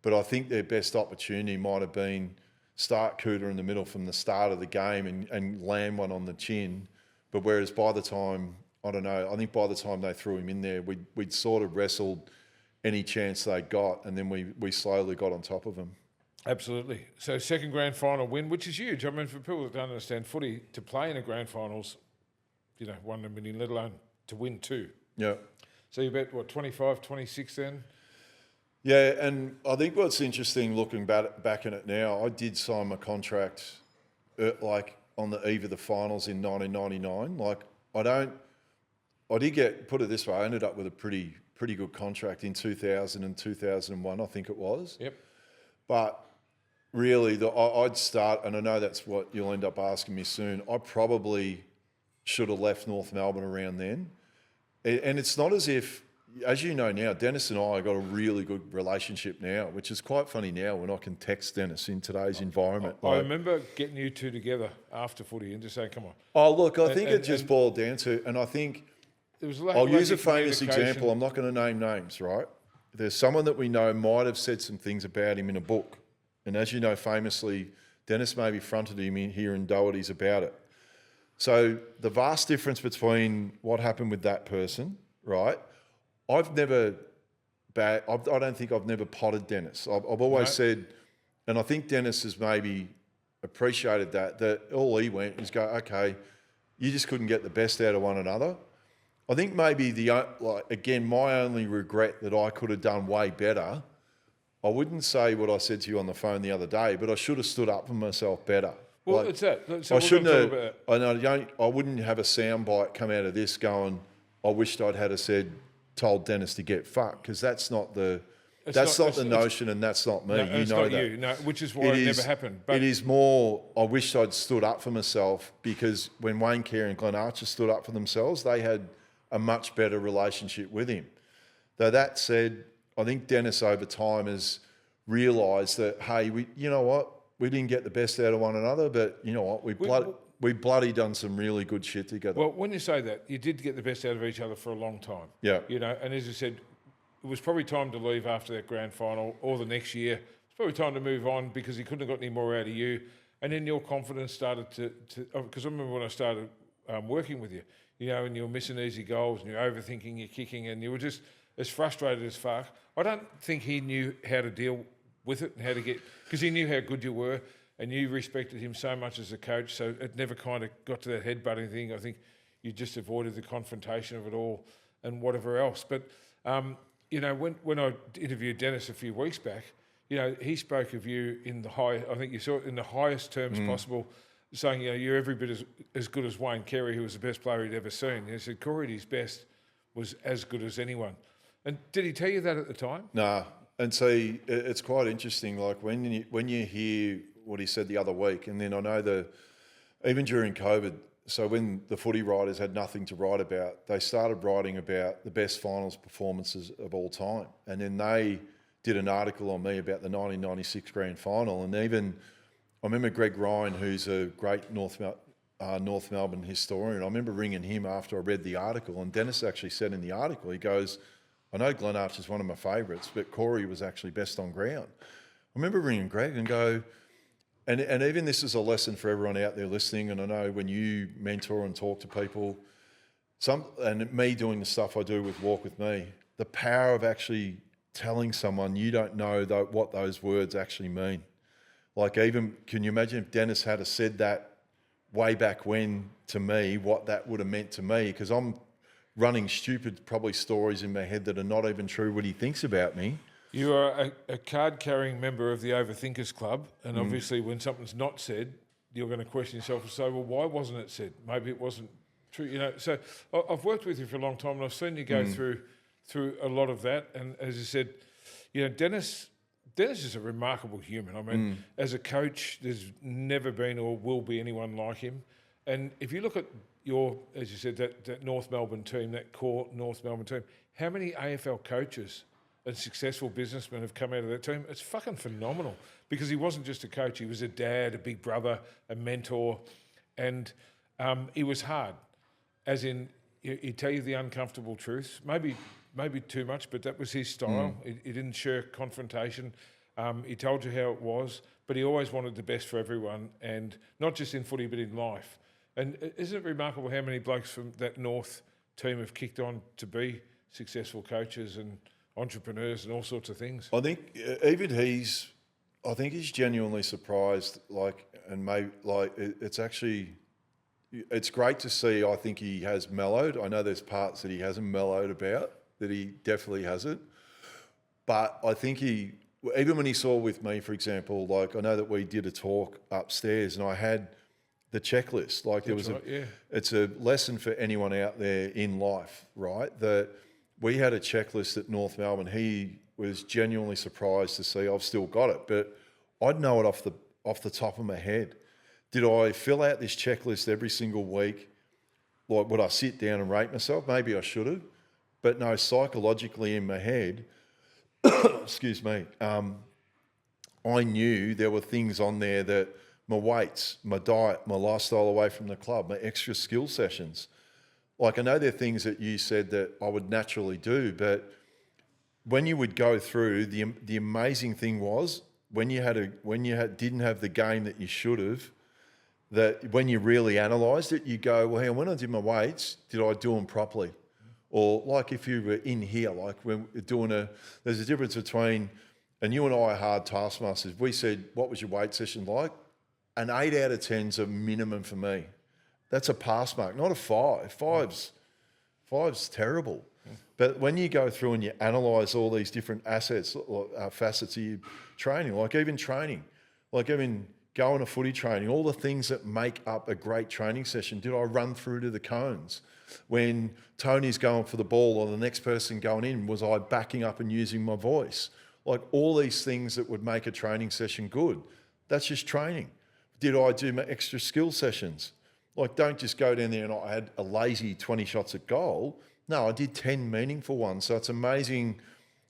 But I think their best opportunity might have been start Kuda in the middle from the start of the game and land one on the chin. But whereas by the time, I don't know, I think by the time they threw him in there, we'd sort of wrestled any chance they got, and then we slowly got on top of them. Absolutely. So second grand final win, which is huge. I mean, for people that don't understand footy, to play in a grand finals, you know, 1 in a million, let alone to win 2. Yeah. So you bet, 25, 26 then? Yeah, and I think what's interesting looking back in it now, I did sign my contract like on the eve of the finals in 1999. Like, I did get, put it this way, I ended up with a pretty good contract in 2000 and 2001, I think it was. Yep. But really, I'd start, and I know that's what you'll end up asking me soon, I probably should have left North Melbourne around then. And it's not as if as you know now, Dennis and I have got a really good relationship now, which is quite funny now when I can text Dennis in today's environment. I remember getting you two together after footy and just saying, come on. Oh, look, I think it just boiled down to, and I think There was I'll use a lack of famous communication. example. I'm not going to name names, right? There's someone that we know might have said some things about him in a book. And as you know, famously, Dennis maybe fronted him in here in Doherty's about it. So the vast difference between what happened with that person, right? I don't think I've never potted Dennis. I've always said, and I think Dennis has maybe appreciated that all he went was go, okay, you just couldn't get the best out of one another. I think maybe my only regret that I could have done way better, I wouldn't say what I said to you on the phone the other day, but I should have stood up for myself better. Well, it's that. So I shouldn't have. I wouldn't have a soundbite come out of this going, I wished I'd had told Dennis to get fucked, because that's not the notion, and that's not me. No, you know that. You. No, which is why it never happened. But it is more, I wished I'd stood up for myself, because when Wayne Carey and Glenn Archer stood up for themselves, they had a much better relationship with him. Though that said, I think Dennis over time has realised that, hey, you know what? We didn't get the best out of one another, but you know what? We bloody done some really good shit together. Well, when you say that, you did get the best out of each other for a long time. Yeah. You know, and as you said, it was probably time to leave after that grand final or the next year. It's probably time to move on because he couldn't have got any more out of you. And then your confidence started to because I remember when I started working with you, you know, and you were missing easy goals and you're overthinking your kicking and you were just as frustrated as fuck. I don't think he knew how to deal with it and how to get, because he knew how good you were and you respected him so much as a coach, so it never kind of got to that headbutting thing. I think you just avoided the confrontation of it all and whatever else. But, you know, when I interviewed Dennis a few weeks back, you know, he spoke of you in the I think you saw it in the highest terms possible, saying, you know, you're every bit as good as Wayne Carey, who was the best player he'd ever seen. And he said, Corey, his best was as good as anyone. And did he tell you that at the time? Nah. And see, it's quite interesting. Like when you hear what he said the other week, and then I know even during COVID, so when the footy writers had nothing to write about, they started writing about the best finals performances of all time. And then they did an article on me about the 1996 grand final. And even, I remember Greg Ryan, who's a great North Melbourne historian, I remember ringing him after I read the article, and Dennis actually said in the article, he goes, I know Glenn Archer's one of my favourites, but Corey was actually best on ground. I remember ringing Greg and go, and even this is a lesson for everyone out there listening, and I know when you mentor and talk to people, and me doing the stuff I do with Walk With Me, the power of actually telling someone you don't know what those words actually mean. Like even, can you imagine if Dennis had said that way back when to me, what that would have meant to me? Because I'm running stupid probably stories in my head that are not even true what he thinks about me. You are a card-carrying member of the Overthinkers Club, and obviously when something's not said, you're going to question yourself and say, well, why wasn't it said? Maybe it wasn't true. You know, so I've worked with you for a long time, and I've seen you go through a lot of that. And as you said, you know, Dennis is a remarkable human. I mean, as a coach, there's never been or will be anyone like him. And if you look at as you said, that North Melbourne team, that core North Melbourne team, how many AFL coaches and successful businessmen have come out of that team? It's fucking phenomenal, because he wasn't just a coach, he was a dad, a big brother, a mentor, and he was hard, as in he'd tell you the uncomfortable truths, maybe too much, but that was his style. He didn't shirk confrontation. He told you how it was, but he always wanted the best for everyone, and not just in footy, but in life. And isn't it remarkable how many blokes from that North team have kicked on to be successful coaches and entrepreneurs and all sorts of things? I think even he's genuinely surprised. It's great to see. I think he has mellowed. I know there's parts that he hasn't mellowed about, that he definitely hasn't. But I think even when he saw with me, for example, like I know that we did a talk upstairs and I had the checklist. Like it's a lesson for anyone out there in life, right? That we had a checklist at North Melbourne. He was genuinely surprised to see I've still got it, but I'd know it off the top of my head. Did I fill out this checklist every single week? Like, would I sit down and rate myself? Maybe I should have. But no, psychologically in my head, excuse me, I knew there were things on there that my weights, my diet, my lifestyle away from the club, my extra skill sessions. Like, I know there are things that you said that I would naturally do, but when you would go through, the amazing thing was when you didn't have the game that you should have, that when you really analysed it, you go, well, hang on, when I did my weights, did I do them properly? Or like if you were in here, like when we're doing there's a difference between, and you and I are hard taskmasters. We said, what was your weight session like? An 8 out of 10's a minimum for me. That's a pass mark, not a 5. Five's terrible. But when you go through and you analyse all these different assets, facets of your training, like even going to footy training, all the things that make up a great training session. Did I run through to the cones? When Tony's going for the ball or the next person going in, was I backing up and using my voice? Like all these things that would make a training session good. That's just training. Did I do my extra skill sessions? Like, don't just go down there and I had a lazy 20 shots at goal. No, I did 10 meaningful ones. So it's amazing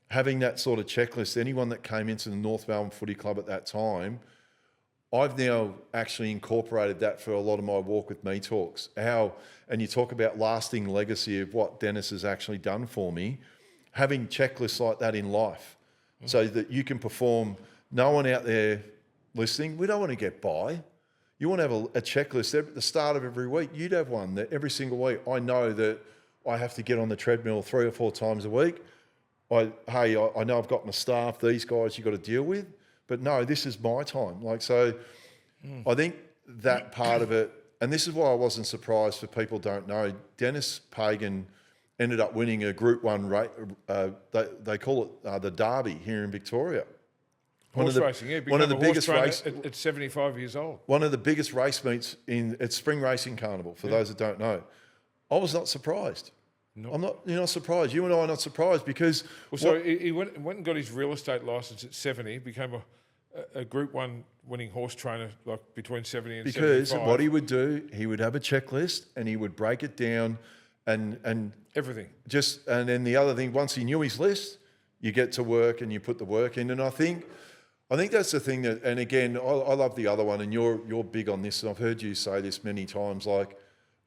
having that sort of checklist. Anyone that came into the North Melbourne Footy Club at that time, I've now actually incorporated that for a lot of my Walk With Me talks. And you talk about lasting legacy of what Dennis has actually done for me, having checklists like that in life so that you can perform. No one out there listening, we don't want to get by. You want to have a checklist at the start of every week. You'd have one that every single week, I know that I have to get on the treadmill 3 or 4 times a week. I know I've got my staff, these guys you've got to deal with, but no, this is my time. I think that part of it, and this is why I wasn't surprised for people don't know, Dennis Pagan ended up winning a Group 1 race, they call it the Derby here in Victoria. Horse racing, yeah. One of the biggest race at 75 years old. One of the biggest race meets it's Spring Racing Carnival, for those that don't know. I was not surprised. No. You're not surprised. You and I are not surprised because... Well, so he went and got his real estate licence at 70, became a Group 1 winning horse trainer like between 70 and 75. Because what he would do, he would have a checklist and he would break it down and everything. And then the other thing, once he knew his list, you get to work and you put the work in. And I think that's the thing that, and again, I love the other one, and you're big on this, and I've heard you say this many times,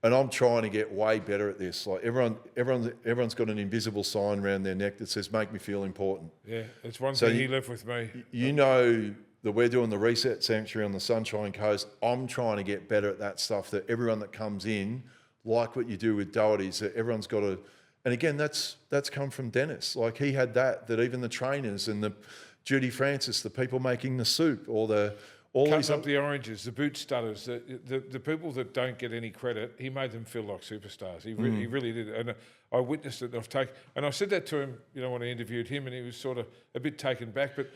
and I'm trying to get way better at this. Like everyone's got an invisible sign around their neck that says, make me feel important. Yeah, it's one thing he left with me. You know that we're doing the Reset Sanctuary on the Sunshine Coast. I'm trying to get better at that stuff, that everyone that comes in, like what you do with Doherty's, that everyone's got to, and again, that's come from Dennis. Like he had that even the trainers and the Judy Francis, the people making the soup, or cutting up the oranges, the boot studders, the people that don't get any credit, he made them feel like superstars. He really did. And I witnessed it. And I said that to him, when I interviewed him, and he was sort of a bit taken back. But,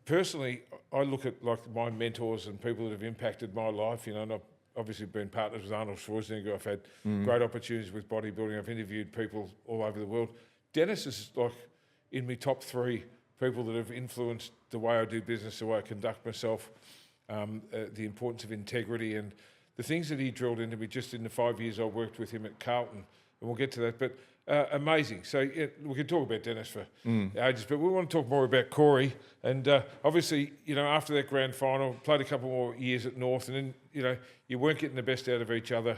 personally, I look at like my mentors and people that have impacted my life, and I've obviously been partners with Arnold Schwarzenegger. I've had great opportunities with bodybuilding. I've interviewed people all over the world. Dennis is like in my top 3 people that have influenced the way I do business, the way I conduct myself, the importance of integrity, and the things that he drilled into me just in the 5 years I worked with him at Carlton. And we'll get to that. But amazing. So we can talk about Dennis for ages, but we want to talk more about Corey. And obviously, after that grand final, played a couple more years at North, and then, you weren't getting the best out of each other,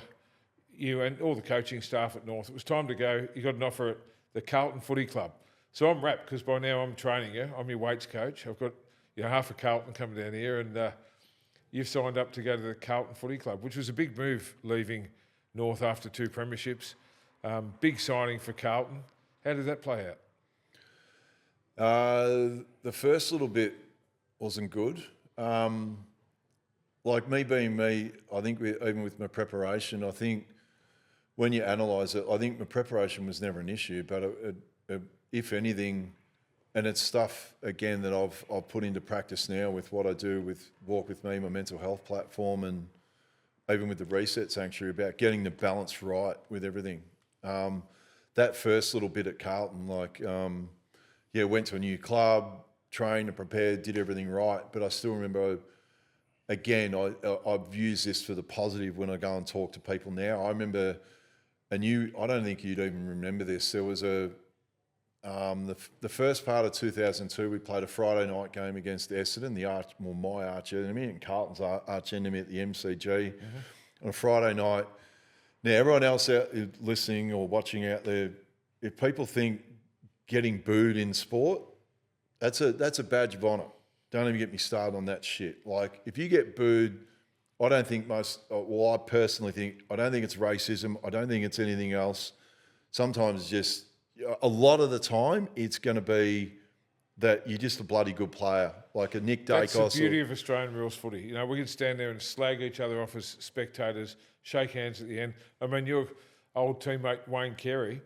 you and all the coaching staff at North. It was time to go. You got an offer at the Carlton Footy Club. So I'm wrapped because by now I'm training you. I'm your weights coach. I've got half a Carlton coming down here, and you've signed up to go to the Carlton Footy Club, which was a big move leaving North after 2 premierships. Big signing for Carlton. How did that play out? The first little bit wasn't good. Like me being me, I think even with my preparation, I think when you analyse it, I think my preparation was never an issue, but if anything, and it's stuff, again, that I've put into practice now with what I do with Walk With Me, my mental health platform, and even with the Reset Sanctuary, about getting the balance right with everything. That first little bit at Carlton, went to a new club, trained and prepared, did everything right, but I still remember, again, I've used this for the positive when I go and talk to people now. I remember and I don't think you'd even remember this. There was the first part of 2002, we played a Friday night game against Essendon, my arch enemy, and Carlton's arch enemy at the MCG on a Friday night. Now, everyone else out listening or watching out there, if people think getting booed in sport, that's a badge of honour. Don't even get me started on that shit. Like, if you get booed, I don't think I personally think, I don't think it's racism. I don't think it's anything else. Sometimes just, a lot of the time, it's going to be that you're just a bloody good player, like a Nick Dacos. That's the beauty of Australian rules footy. You know, we can stand there and slag each other off as spectators, shake hands at the end. I mean, your old teammate Wayne Carey,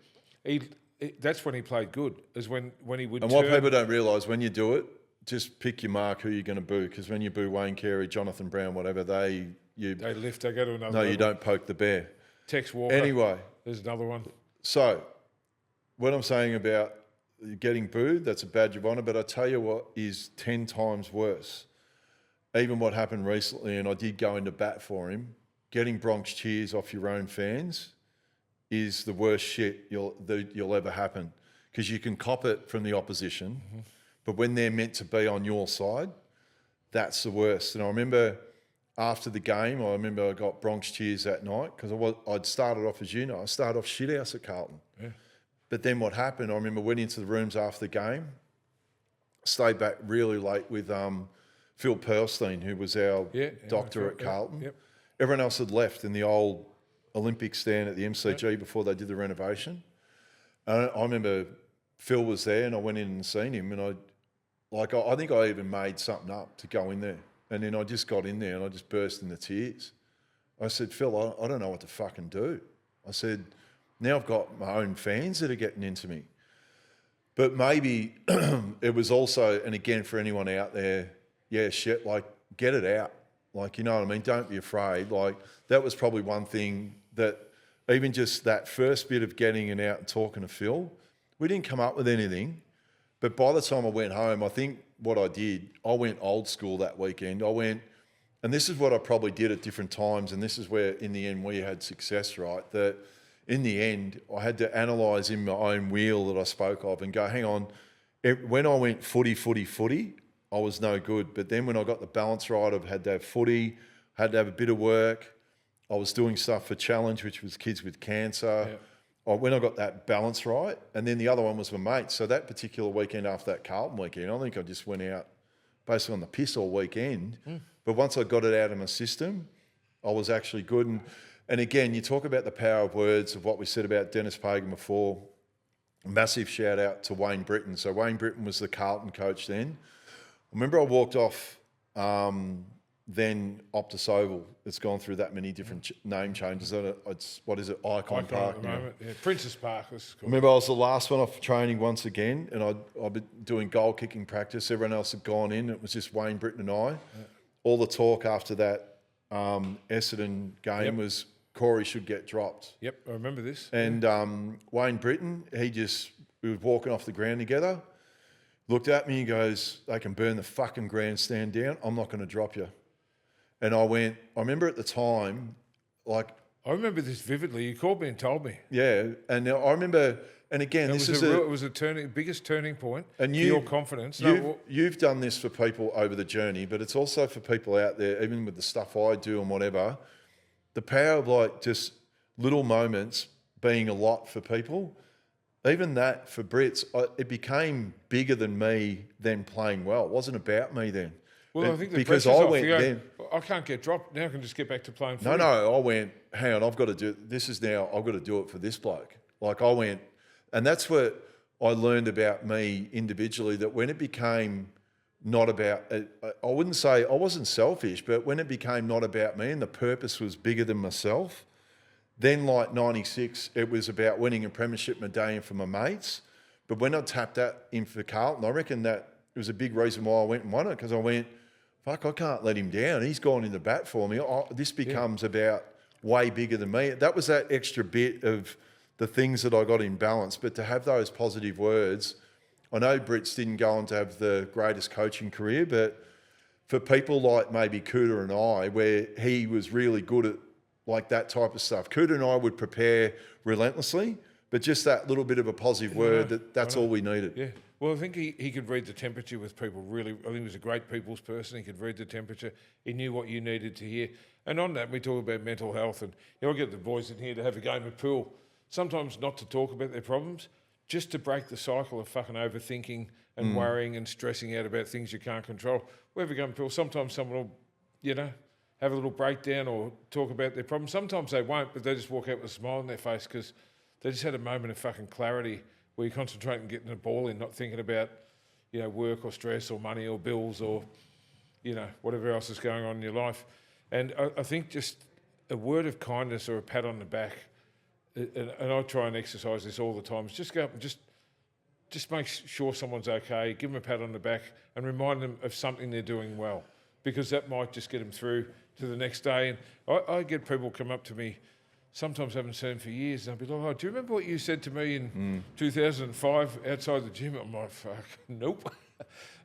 that's when he played good, is when he would. And what people don't realise, when you do it, just pick your mark who you're going to boo, because when you boo Wayne Carey, Jonathan Brown, whatever, they lift, they go to another No, level. you don't poke the bear. Tex Walker. Anyway. There's another one. So, what I'm saying about getting booed, that's a badge of honour, but I tell you what is 10 times worse. Even what happened recently, and I did go into bat for him, getting Bronx cheers off your own fans is the worst shit you'll ever happen, because you can cop it from the opposition, but when they're meant to be on your side, that's the worst. And I remember after the game, I got Bronx cheers that night, because I'd started off, as you know, I started off shithouse at Carlton. Yeah. But then what happened, I remember went into the rooms after the game, stayed back really late with Phil Pearlstein, who was our doctor at Carlton. Yep. Everyone else had left in the old Olympic stand at the MCG before they did the renovation. And I remember Phil was there, and I went in and seen him, and I think I even made something up to go in there. And then I just got in there and I just burst into tears. I said, Phil, I don't know what to fucking do. I said, now I've got my own fans that are getting into me. But maybe it was also, and again, for anyone out there, shit, like, get it out. Like, you know what I mean? Don't be afraid. Like, that was probably one thing that, even just that first bit of getting it out and talking to Phil, we didn't come up with anything. But by the time I went home, I think what I did, I went old school that weekend. And this is what I probably did at different times, and this is where, in the end, we had success, right? That in the end, I had to analyse in my own wheel that I spoke of and go, hang on, when I went footy, I was no good. But then when I got the balance right, I had to have footy, had to have a bit of work. I was doing stuff for Challenge, which was kids with cancer. Yeah. When I got that balance right, and then the other one was my mates. So that particular weekend after that Carlton weekend, I think I just went out basically on the piss all weekend. But once I got it out of my system, I was actually good. And again, you talk about the power of words, of what we said about Dennis Pagan before. Massive shout out to Wayne Britton. So Wayne Britton was the Carlton coach then. I remember I walked off then Optus Oval. It's gone through that many different name changes. It's, what is it, Icon Park at the now. moment. Yeah, Princess Park. I remember I was the last one off training once again, and I'd been doing goal kicking practice. Everyone else had gone in. It was just Wayne Britton and I. Yeah. All the talk after that Essendon game was Corey should get dropped. Yep, I remember this. And Wayne Britton, we was walking off the ground together, looked at me and goes, they can burn the fucking grandstand down. I'm not going to drop you. And I remember at the time, like... I remember this vividly. You called me and told me. Yeah, and I remember, and again, it was a biggest turning point and for your confidence. You've done this for people over the journey, but it's also for people out there, even with the stuff I do and whatever, the power of like just little moments being a lot for people. Even that for Brits, it became bigger than me then playing well. It wasn't about me then. Well, I think because I went then. I can't get dropped now. I can just get back to playing footy. No. I went. Hang on, I've got to do this. Is now I've got to do it for this bloke. Like I went, and that's what I learned about me individually. That when it became not about, I wouldn't say I wasn't selfish, but when it became not about me and the purpose was bigger than myself, then like '96, it was about winning a premiership medallion for my mates. But when I tapped that in for Carlton, I reckon that it was a big reason why I went and won it, because I went, fuck, I can't let him down. He's gone in the bat for me. This becomes about way bigger than me. That was that extra bit of the things that I got in balance. But to have those positive words, I know Brits didn't go on to have the greatest coaching career, but for people like maybe Cooter and I, where he was really good at like that type of stuff. Kuda and I would prepare relentlessly, but just that little bit of a positive word, that's all we needed. Yeah. Well, I think he could read the temperature with people, really. I think he was a great people's person. He could read the temperature. He knew what you needed to hear. And on that, we talk about mental health. And I get the boys in here to have a game of pool. Sometimes not to talk about their problems, just to break the cycle of fucking overthinking and worrying and stressing out about things you can't control. We have a game of pool. Sometimes someone will, have a little breakdown or talk about their problems. Sometimes they won't, but they just walk out with a smile on their face because they just had a moment of fucking clarity where you concentrate on getting the ball in, not thinking about, work or stress or money or bills or, whatever else is going on in your life. And I think just a word of kindness or a pat on the back, and I try and exercise this all the time, is just go up and just make sure someone's okay, give them a pat on the back and remind them of something they're doing well, because that might just get them through to the next day. And I get people come up to me, sometimes I haven't seen them for years, and I'll be like, "Oh, do you remember what you said to me in 2005 outside the gym?" I'm like, "Fuck, nope."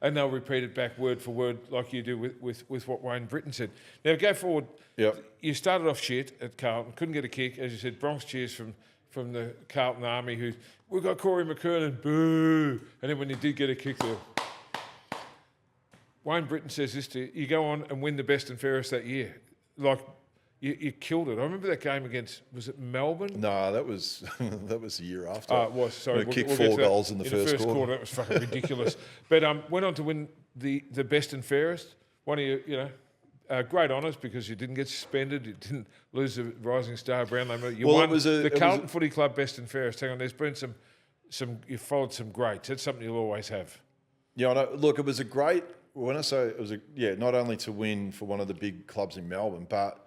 And they'll repeat it back word for word like you do with what Wayne Britton said. Now, go forward. Yep. You started off shit at Carlton, couldn't get a kick. As you said, Bronx cheers from the Carlton army who, "We got Corey McKernan, boo." And then when you did get a kick there, Wayne Britton says this to you: you go on and win the best and fairest that year. Like, you killed it. I remember that game against, was it Melbourne? No, that was the year after. It was. Sorry, we'll kicked 4 goals in the first quarter. That was fucking ridiculous. But went on to win the best and fairest. One of your, great honours because you didn't get suspended. You didn't lose the Rising Star Brownlow. You won the Carlton Footy Club best and fairest. Hang on, there's been some. You followed some greats. That's something you'll always have. Yeah, I know. Look, it was a great. When I say it was not only to win for one of the big clubs in Melbourne, but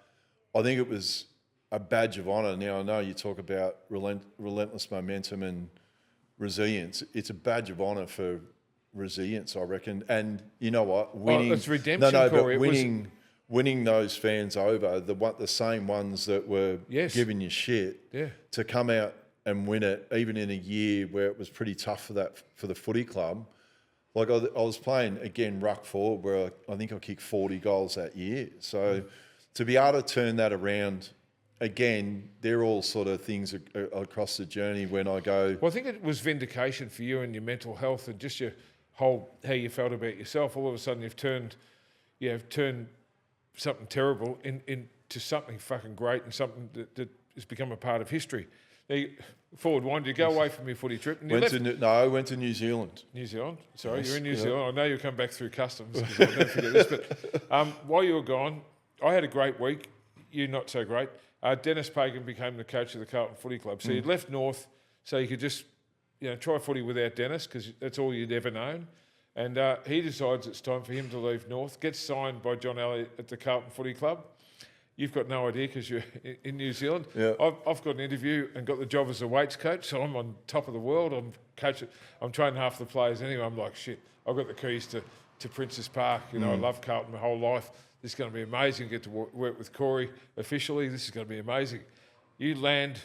I think it was a badge of honour. Now, I know you talk about relentless momentum and resilience. It's a badge of honour for resilience, I reckon. And you know what? Winning. It's redemption, Corey. But winning those fans over, the same ones that were giving you shit, to come out and win it, even in a year where it was pretty tough for the footy club. Like I was playing, again, ruck forward, where I think I kicked 40 goals that year. So to be able to turn that around, again, they're all sort of things across the journey when I go... Well, I think it was vindication for you and your mental health and just your whole, how you felt about yourself. All of a sudden you've turned something terrible into something fucking great and something that has become a part of history. Now, forward wind, did you go away from your footy trip? And I went to New Zealand. New Zealand? Sorry, yes, you're in New Zealand. I know you'll come back through customs. I'll never forget this. But while you were gone, I had a great week. You not so great. Dennis Pagan became the coach of the Carlton Footy Club. So you'd left North so you could just try footy without Dennis because that's all you'd ever known. And he decides it's time for him to leave North, gets signed by John Elliott at the Carlton Footy Club. You've got no idea because you're in New Zealand. Yeah. I've got an interview and got the job as a weights coach, so I'm on top of the world. I'm training half the players anyway. I'm like, shit, I've got the keys to Princes Park. I love Carlton my whole life. This is going to be amazing. Get to work with Corey officially. This is going to be amazing. You land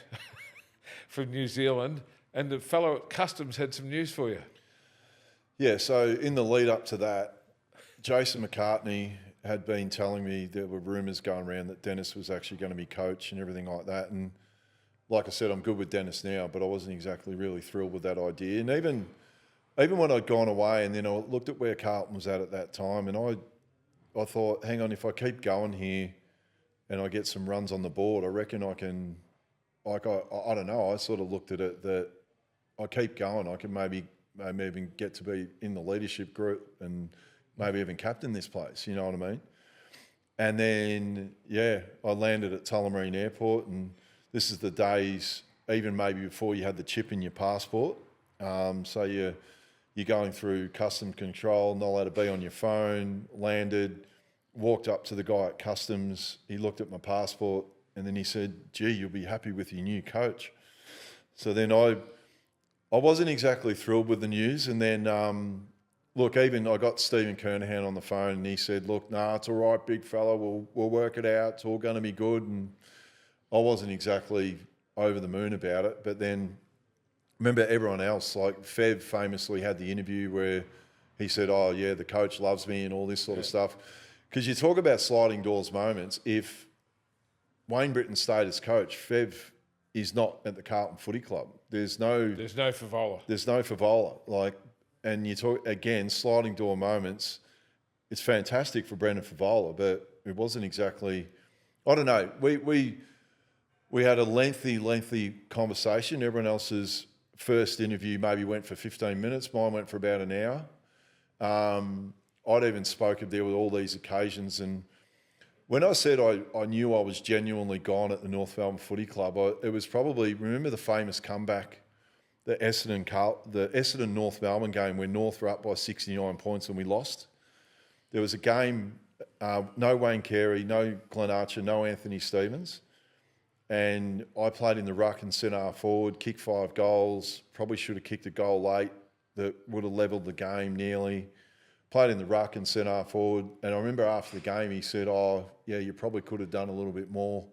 from New Zealand, and the fellow at Customs had some news for you. Yeah, so in the lead up to that, Jason McCartney had been telling me there were rumours going around that Dennis was actually going to be coach and everything like that. And like I said, I'm good with Dennis now, but I wasn't exactly really thrilled with that idea. And even when I'd gone away and then I looked at where Carlton was at that time, and I thought, hang on, if I keep going here and I get some runs on the board, I reckon I can, I don't know, I sort of looked at it that I keep going, I can maybe even get to be in the leadership group and maybe even captain this place, you know what I mean? And then, I landed at Tullamarine Airport, and this is the days, even maybe before you had the chip in your passport. So you're going through custom control, not allowed to be on your phone, landed, walked up to the guy at customs, he looked at my passport, and then he said, "Gee, you'll be happy with your new coach." So then I wasn't exactly thrilled with the news, and then... Look, even I got Stephen Kernahan on the phone and he said, "Look, nah, it's all right, big fella. We'll work it out. It's all going to be good." And I wasn't exactly over the moon about it. But then remember everyone else, like Fev famously had the interview where he said, "Oh, yeah, the coach loves me," and all this sort of stuff. Because you talk about sliding doors moments. If Wayne Britton stayed as coach, Fev is not at the Carlton Footy Club. There's no Favola. There's no Favola. Like, and you talk again, sliding door moments. It's fantastic for Brendan Favola, but it wasn't exactly. I don't know. We had a lengthy conversation. Everyone else's first interview maybe went for 15 minutes. Mine went for about an hour. I'd even spoken there with all these occasions, and when I said I knew I was genuinely gone at the North Melbourne Footy Club, it was probably, remember the famous comeback, the Essendon North Melbourne game where North were up by 69 points and we lost. There was a game, no Wayne Carey, no Glenn Archer, no Anthony Stevens. And I played in the ruck and centre forward, kicked 5 goals, probably should have kicked a goal late that would have levelled the game nearly. Played in the ruck and centre forward. And I remember after the game he said, oh, yeah, you probably could have done a little bit more.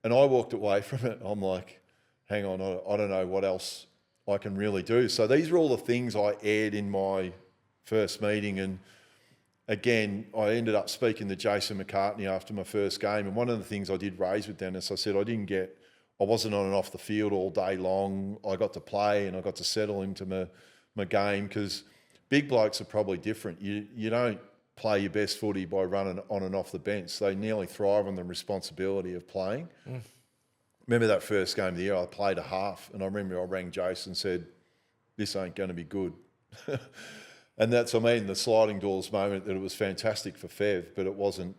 And I walked away from it. I'm like, hang on, I don't know what else I can really do. So these are all the things I aired in my first meeting. And again, I ended up speaking to Jason McCartney after my first game. And one of the things I did raise with Dennis, I said I wasn't on and off the field all day long. I got to play and I got to settle into my game, because big blokes are probably different. You don't play your best footy by running on and off the bench. They nearly thrive on the responsibility of playing. Mm. Remember that first game of the year, I played a half, and I remember I rang Jason and said, this ain't going to be good. And that's, the sliding doors moment, that it was fantastic for Fev, but it wasn't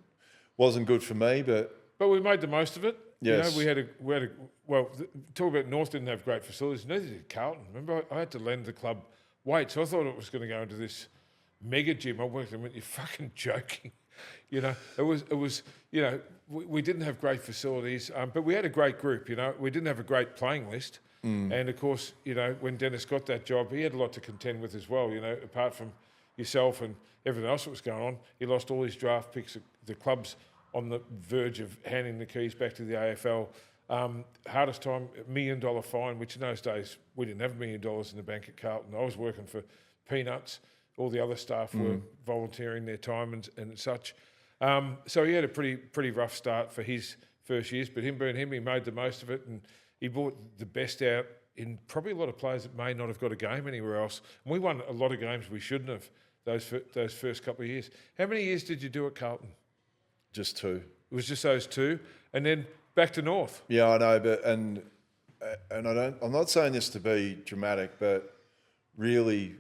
good for me. But we made the most of it. Yes. We had a talk about North didn't have great facilities. Neither did Carlton. Remember, I had to lend the club weights. I thought it was going to go into this mega gym. I worked and went, you're fucking joking. It was. We didn't have great facilities, but we had a great group. We didn't have a great playing list. Mm. And of course, when Dennis got that job, he had a lot to contend with as well. Apart from yourself and everything else that was going on, he lost all his draft picks. The club's on the verge of handing the keys back to the AFL. Hardest time, $1 million fine, which in those days we didn't have $1 million in the bank at Carlton. I was working for peanuts. All the other staff were volunteering their time and such. So he had a pretty rough start for his first years, but him being him, he made the most of it, and he brought the best out in probably a lot of players that may not have got a game anywhere else. And we won a lot of games we shouldn't have those first couple of years. How many years did you do at Carlton? Just 2. It was just those 2, and then back to North. Yeah, I know, but and I'm not saying this to be dramatic, but really,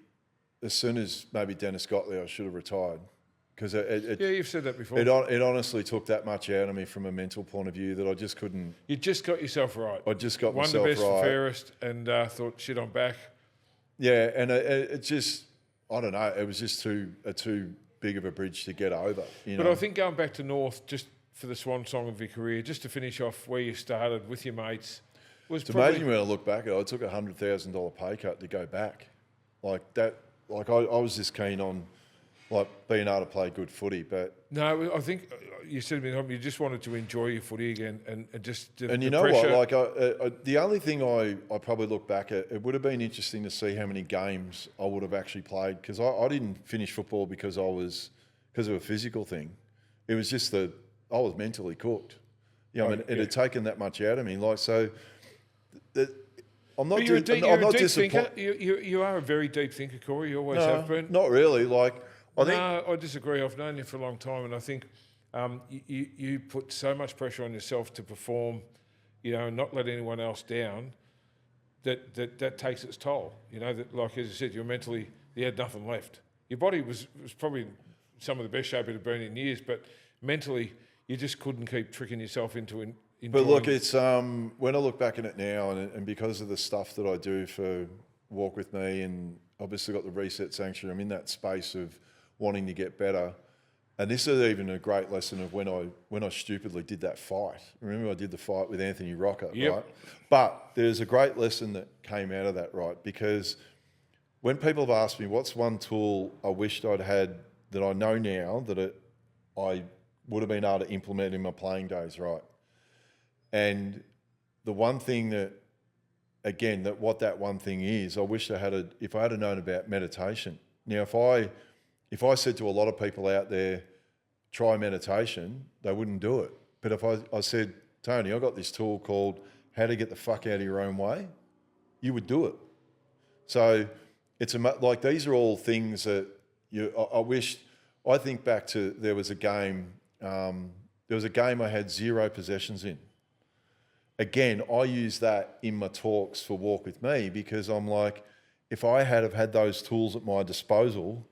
as soon as maybe Dennis got there, I should have retired, because you've said that before. It honestly took that much out of me from a mental point of view that I just couldn't. You just got yourself right. I just got myself right. Won the best and fairest, and thought, shit, I'm back. Yeah, and it just, I don't know, it was just too big of a bridge to get over. But I think going back to North, just for the swan song of your career, just to finish off where you started with your mates, was it's amazing when I look back at it. I took a $100,000 pay cut to go back, like that. Like I was just keen on being able to play good footy, but no, I think you said to me you just wanted to enjoy your footy again, and just the pressure. What? The only thing I probably look back at, it would have been interesting to see how many games I would have actually played, because I didn't finish football because of a physical thing. It was just that I was mentally cooked. It had taken that much out of me. I'm not. You're a deep thinker. disappointed. You are a very deep thinker, Corey. You always have been. Not really. I disagree. I've known you for a long time, and I think you put so much pressure on yourself to perform, and not let anyone else down. That takes its toll. That, like as I said, you had nothing left. Your body was probably some of the best shape it had been in years, but mentally you just couldn't keep tricking yourself into. But look, it's when I look back at it now, and because of the stuff that I do for Walk With Me, and obviously got the Reset Sanctuary, I'm in that space of wanting to get better. And this is even a great lesson of when I stupidly did that fight. Remember, I did the fight with Anthony Rocker, yep. Right? But there's a great lesson that came out of that, right? Because when people have asked me, what's one tool I wished I'd had that I know now that I would have been able to implement in my playing days, right? And the one thing that one thing is, I wish if I had known about meditation. Now, if I said to a lot of people out there, try meditation, they wouldn't do it. But if I said, Tony, I got this tool called How to Get the Fuck Out of Your Own Way, you would do it. So it's like these are all things that I think back to there was a game I had 0 possessions in. Again, I use that in my talks for Walk With Me because I'm like, if I have had those tools at my disposal,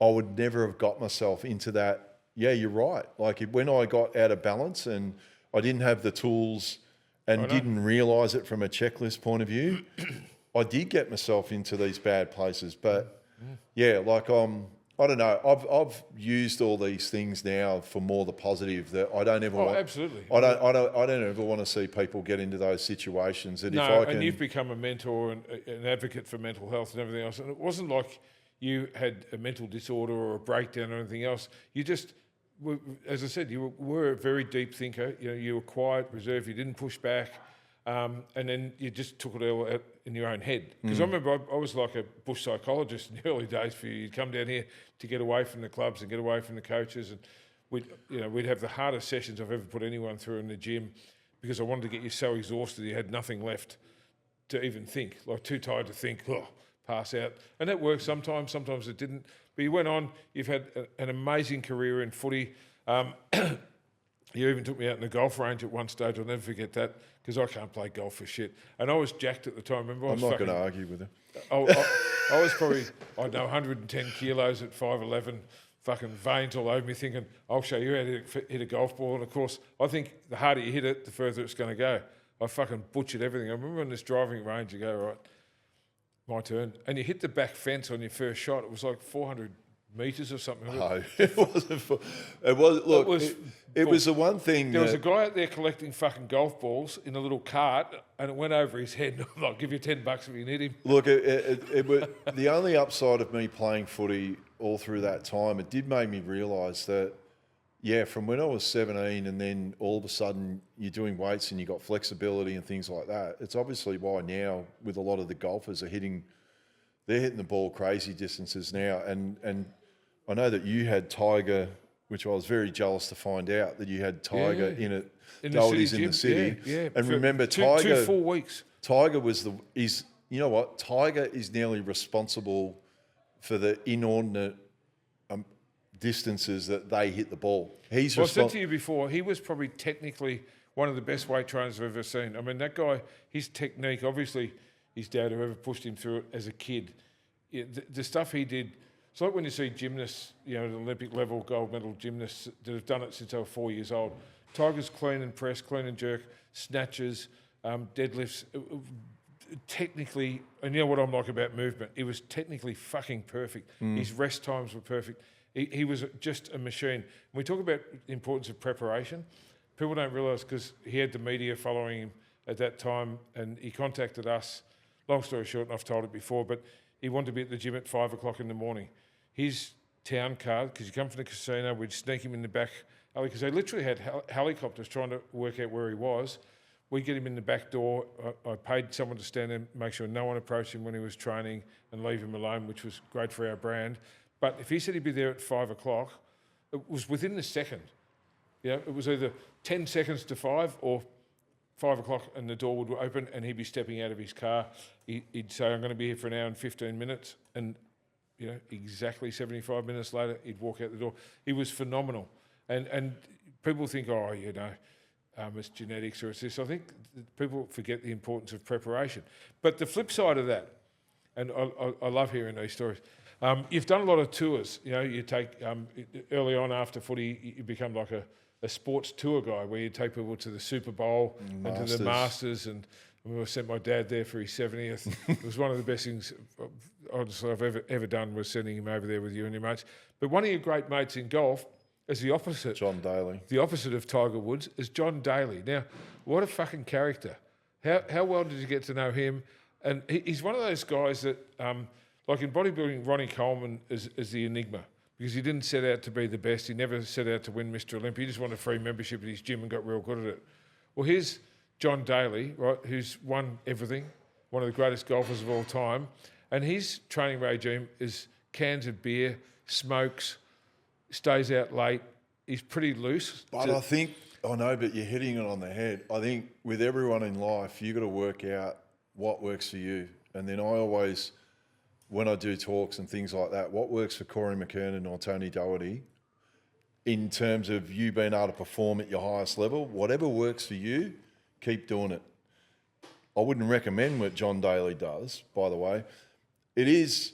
I would never have got myself into that. Yeah, you're right. Like when I got out of balance and I didn't have the tools and didn't realise it from a checklist point of view, I did get myself into these bad places. But yeah, like I don't know. I've used all these things now for more the positive that I don't ever want. Absolutely. I don't ever want to see people get into those situations. And no, if I can, and you've become a mentor and an advocate for mental health and everything else. And it wasn't like you had a mental disorder or a breakdown or anything else. You just, as I said, you were a very deep thinker. You know, you were quiet, reserved. You didn't push back. And then you just took it all out in your own head. Because I remember I was like a bush psychologist in the early days for you. You'd come down here to get away from the clubs and get away from the coaches. And we'd have the hardest sessions I've ever put anyone through in the gym because I wanted to get you so exhausted you had nothing left to even think. Like too tired to think, pass out. And that worked sometimes it didn't. But you went on, you've had an amazing career in footy. You even took me out in the golf range at one stage. I'll never forget that because I can't play golf for shit. And I was jacked at the time. Remember, I'm not going to argue with him. I was probably, 110 kilos at 5'11", fucking veins all over me thinking, I'll show you how to hit a golf ball. And of course, I think the harder you hit it, the further it's going to go. I fucking butchered everything. I remember on this driving range, you go, right, my turn. And you hit the back fence on your first shot. It was like 400 metres or something. No, it wasn't. It was. Look, it was the one thing. There was a guy out there collecting fucking golf balls in a little cart, and it went over his head. I'll give you $10 if you need him. Look, it was the only upside of me playing footy all through that time. It did make me realise that, yeah, from when I was 17, and then all of a sudden you're doing weights and you got flexibility and things like that. It's obviously why now with a lot of the golfers they're hitting the ball crazy distances now, and I know that you had Tiger, which I was very jealous to find out that you had Tiger in it. In the city. Yeah. And for remember, two Tiger full weeks. Tiger you know what? Tiger is nearly responsible for the inordinate distances that they hit the ball. I said to you before, he was probably technically one of the best weight trainers I've ever seen. I mean, that guy, his technique, obviously his dad, whoever pushed him through it as a kid, the stuff he did. It's like when you see gymnasts, at an Olympic level, gold medal gymnasts that have done it since they were 4 years old. Tiger's clean and press, clean and jerk, snatches, deadlifts. Technically, and you know what I'm like about movement, it was technically fucking perfect. His rest times were perfect. He was just a machine. When we talk about the importance of preparation, people don't realise because he had the media following him at that time and he contacted us. Long story short, and I've told it before, but he wanted to be at the gym at 5 o'clock in the morning. His town card, because you come from the casino, we'd sneak him in the back alley, because they literally had helicopters trying to work out where he was. We'd get him in the back door. I paid someone to stand there and make sure no one approached him when he was training and leave him alone, which was great for our brand. But if he said he'd be there at 5 o'clock, it was within the second. It was either 10 seconds to 5 or 5 o'clock and the door would open and he'd be stepping out of his car. He'd say, I'm going to be here for an hour and 15 minutes. And, exactly 75 minutes later, he'd walk out the door. He was phenomenal. And people think, it's genetics or it's this. I think people forget the importance of preparation. But the flip side of that, and I love hearing these stories, you've done a lot of tours. You take, early on after footy, you become like a sports tour guy where you take people to the Super Bowl and to the Masters. And I remember I sent my dad there for his 70th. It was one of the best things honestly I've ever done was sending him over there with you and your mates. But one of your great mates in golf is the opposite. John Daly. The opposite of Tiger Woods is John Daly. Now, what a fucking character. How well did you get to know him? And he's one of those guys that, like in bodybuilding, Ronnie Coleman is the enigma because he didn't set out to be the best. He never set out to win Mr. Olympia. He just wanted a free membership at his gym and got real good at it. Well, here's John Daly, right, who's won everything, one of the greatest golfers of all time. And his training regime is cans of beer, smokes, stays out late, he's pretty loose. But I think, I know, but you're hitting it on the head. I think with everyone in life, you got to work out what works for you. And then I always, when I do talks and things like that, what works for Corey McKernan or Tony Doherty, in terms of you being able to perform at your highest level, whatever works for you, keep doing it. I wouldn't recommend what John Daly does, by the way. It is,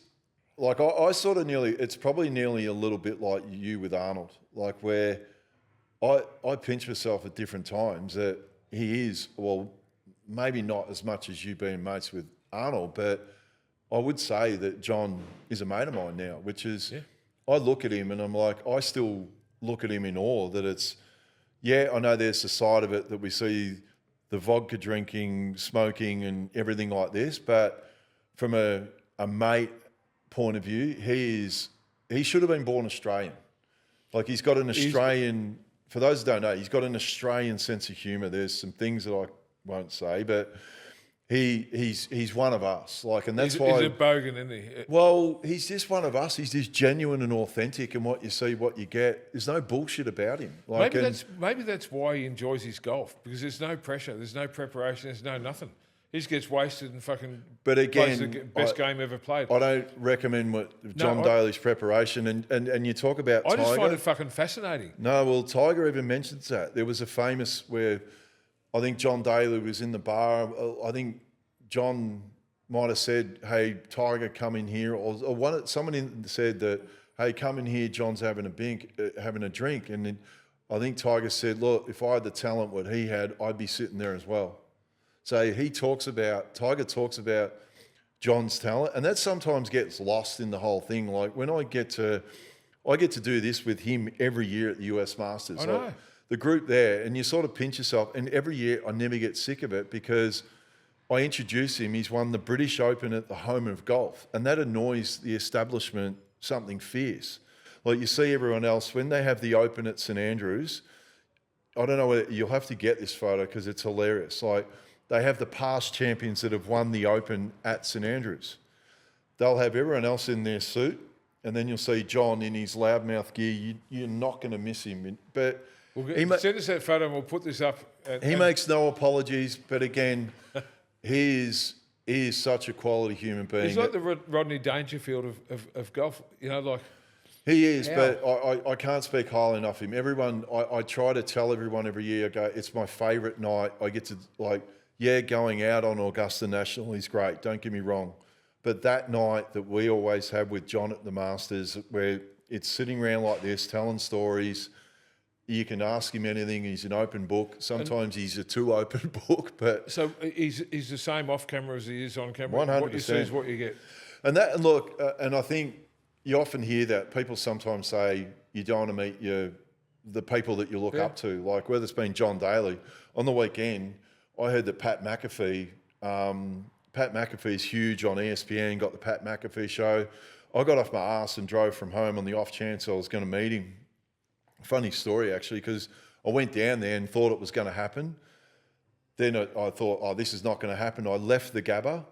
like, I sort of nearly, it's probably nearly a little bit like you with Arnold, like where I pinch myself at different times that he is, well, maybe not as much as you being mates with Arnold, but I would say that John is a mate of mine now, which is, I look at him and I'm like, I still look at him in awe that it's, I know there's the side of it that we see the vodka drinking, smoking and everything like this, but from a mate point of view, he should have been born Australian. Like he's got an Australian, for those who don't know, he's got an Australian sense of humour. There's some things that I won't say, but he's one of us. Like, and that's why he's a bogan, isn't he? Well, he's just one of us. He's just genuine and authentic, and what you see, what you get. There's no bullshit about him. Like, maybe that's why he enjoys his golf, because there's no pressure, there's no preparation, there's no nothing. He just gets wasted and fucking plays the best game ever played. I don't recommend John Daly's preparation, and you talk about Tiger. I just find it fucking fascinating. No, well, Tiger even mentions that. There was a famous where I think John Daly was in the bar. I think John might have said, "Hey, Tiger, come in here," or someone said that, "Hey, come in here. John's having a drink," and then I think Tiger said, "Look, if I had the talent what he had, I'd be sitting there as well." So Tiger talks about John's talent, and that sometimes gets lost in the whole thing. Like when I get to do this with him every year at the US Masters. I know. Like the group there, and you sort of pinch yourself, and every year I never get sick of it because I introduce him. He's won the British Open at the home of golf, and that annoys the establishment something fierce. Like you see everyone else, when they have the Open at St Andrews, I don't know whether you'll have to get this photo because it's hilarious. Like they have the past champions that have won the Open at St Andrews. They'll have everyone else in their suit, and then you'll see John in his loudmouth gear. You're not going to miss him. But send us that photo and we'll put this up. He makes no apologies, but again, he is such a quality human being. He's like the Rodney Dangerfield of golf, like... He is, but I can't speak highly enough of him. Everyone, I try to tell everyone every year, I go, it's my favourite night. I get to, going out on Augusta National is great, don't get me wrong. But that night that we always have with John at the Masters, where it's sitting around like this, telling stories, you can ask him anything, he's an open book. Sometimes he's a too open book, but... So he's the same off camera as he is on camera? 100%. What you see is what you get. And I think... You often hear that people sometimes say you don't want to meet the people that you look up to, like whether it's been John Daly. On the weekend, I heard that Pat McAfee's huge on ESPN, got the Pat McAfee show. I got off my ass and drove from home on the off chance I was going to meet him. Funny story, actually, because I went down there and thought it was going to happen. Then I thought, this is not going to happen. I left the Gabba,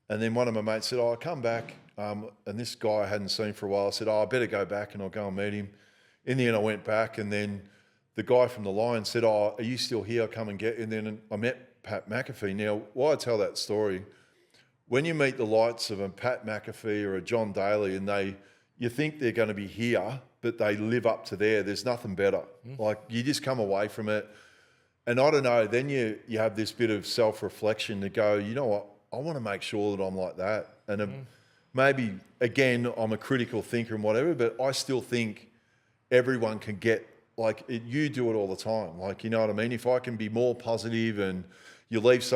and then one of my mates said, I'll come back. And this guy I hadn't seen for a while. I said, I better go back and I'll go and meet him. In the end, I went back, and then the guy from the Lions said, are you still here? I'll come and get you. And then I met Pat McAfee. Now, why I tell that story, when you meet the likes of a Pat McAfee or a John Daly, and you think they're going to be here, but they live up to there's nothing better. Like, you just come away from it. And I don't know, then you have this bit of self-reflection to go, you know what, I want to make sure that I'm like that. And maybe, again, I'm a critical thinker and whatever, but I still think everyone can get, you do it all the time. Like, you know what I mean? If I can be more positive and you leave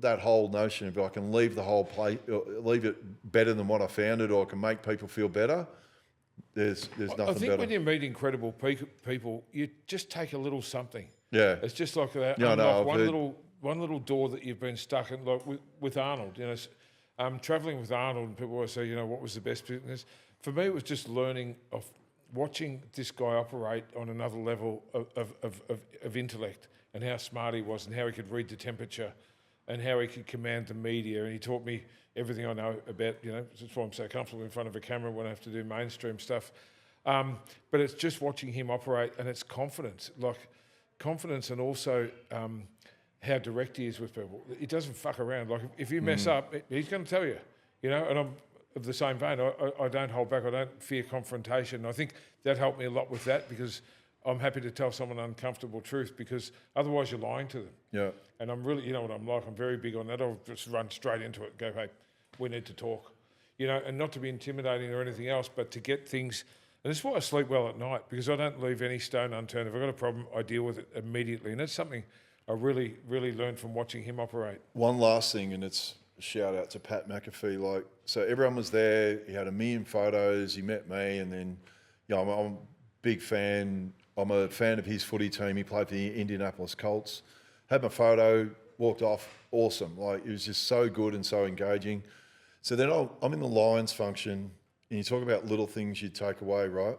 that whole notion of I can leave the whole place, leave it better than what I found it, or I can make people feel better, there's nothing better. I think when you meet incredible people, you just take a little something. Yeah. It's just like that. Yeah, One little door that you've been stuck in, like with Arnold, travelling with Arnold, and people always say, what was the best business? For me, it was just learning of watching this guy operate on another level of intellect, and how smart he was, and how he could read the temperature, and how he could command the media. And he taught me everything I know about, that's why I'm so comfortable in front of a camera when I have to do mainstream stuff. But it's just watching him operate, and it's confidence, and also how direct he is with people. He doesn't fuck around. Like if you mess up, he's going to tell you, you know. And I'm of the same vein. I don't hold back. I don't fear confrontation. I think that helped me a lot with that, because I'm happy to tell someone uncomfortable truth, because otherwise you're lying to them. Yeah. And I'm really, you know what I'm like, I'm very big on that. I'll just run straight into it and go, hey, we need to talk. You know, and not to be intimidating or anything else, but to get things. And that's why I sleep well at night, because I don't leave any stone unturned. If I've got a problem, I deal with it immediately. And that's something I really, really learned from watching him operate. One last thing, and it's a shout out to Pat McAfee. Like, so everyone was there. He had a million photos. He met me, and then, you know, I'm a big fan. I'm a fan of his footy team. He played for the Indianapolis Colts. Had my photo, walked off. Awesome. Like, it was just so good and so engaging. So then I'm in the Lions function, and you talk about little things you take away, right?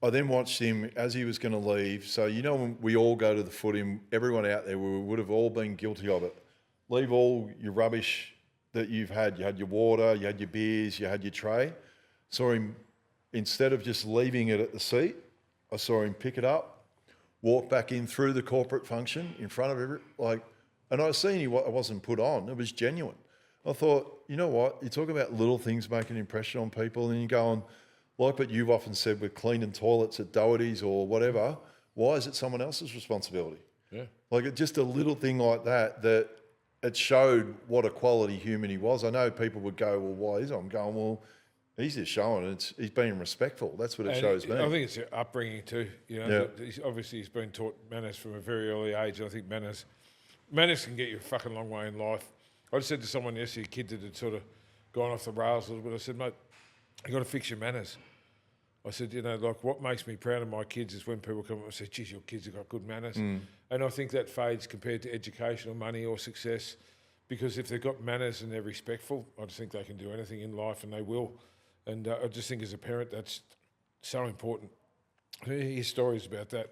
I then watched him as he was going to leave. So, you know, when we all go to the footy, everyone out there, we would have all been guilty of it. Leave all your rubbish that you've had. You had your water, you had your beers, you had your tray. Saw him, instead of just leaving it at the seat, I saw him pick it up, walk back in through the corporate function in front of and I seen it wasn't put on. It was genuine. I thought, you know what? You talk about little things making an impression on people, and you're going, like what you've often said with cleaning toilets at Doherty's or whatever, why is it someone else's responsibility? Yeah. Like, just a little thing like that it showed what a quality human he was. I know people would go, well, why is it? I'm going, well, he's just showing he's being respectful. That's what it shows me. I think it's your upbringing too. You know, he's been taught manners from a very early age. I think manners can get you a fucking long way in life. I just said to someone yesterday, a kid that had sort of gone off the rails a little bit. I said, mate, you got to fix your manners. I said, you know, like what makes me proud of my kids is when people come up and say, geez, your kids have got good manners. And I think that fades compared to education or money or success, because if they've got manners and they're respectful, I just think they can do anything in life, and they will. And I just think as a parent, that's so important. I hear stories about that,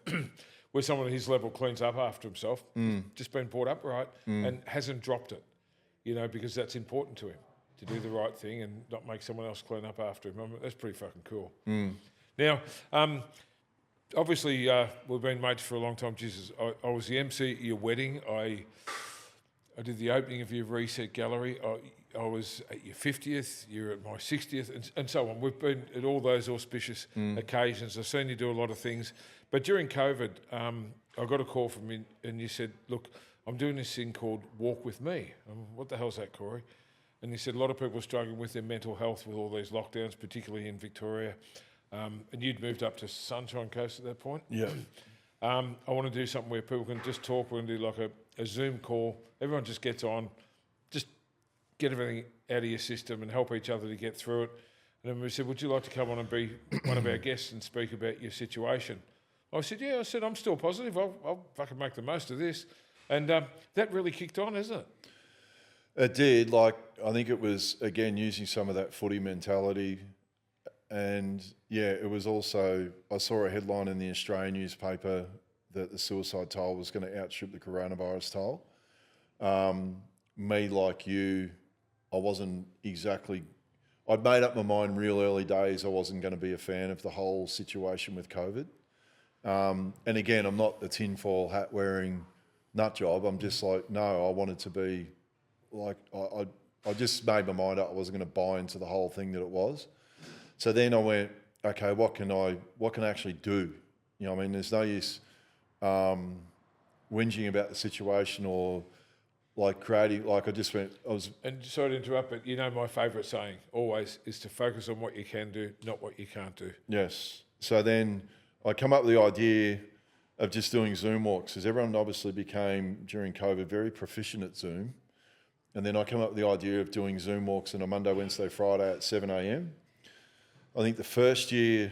where someone at his level cleans up after himself, just been brought up right, and hasn't dropped it, you know, because that's important to him, to do the right thing and not make someone else clean up after him. I mean, that's pretty fucking cool. Now, obviously, we've been mates for a long time. Jesus, I was the MC at your wedding. I did the opening of your Reset Gallery. I was at your 50th, you're at my 60th, and so on. We've been at all those auspicious occasions. I've seen you do a lot of things. But during COVID, I got a call from you, and you said, look, I'm doing this thing called Walk With Me. What the hell's that, Corey? And you said a lot of people are struggling with their mental health with all these lockdowns, particularly in Victoria. And you'd moved up to Sunshine Coast at that point. Yeah. I want to do something where people can just talk. We're going to do like a Zoom call. Everyone just gets on, just get everything out of your system and help each other to get through it. And then we said, would you like to come on and be one of our guests and speak about your situation? I said, yeah. I said, I'm still positive. I'll fucking make the most of this. And that really kicked on, isn't it? It did. Like, I think it was, again, using some of that footy mentality. And yeah, it was also, I saw a headline in the Australian newspaper that the suicide toll was going to outstrip the coronavirus toll. Me, like you, I wasn't exactly, I'd made up my mind real early days I wasn't going to be a fan of the whole situation with COVID. And again, I'm not the tinfoil hat wearing nut job. I'm just like, no, I wanted to be like, I just made my mind up I wasn't going to buy into the whole thing that it was. So then I went, okay, what can I actually do? You know, I mean, there's no use whinging about the situation or like creating, like I just went, And sorry to interrupt, but you know my favourite saying always is to focus on what you can do, not what you can't do. Yes. So then I come up with the idea of just doing Zoom walks, because everyone obviously became, during COVID, very proficient at Zoom. And then I come up with the idea of doing Zoom walks on a Monday, Wednesday, Friday at 7 a.m. I think the first year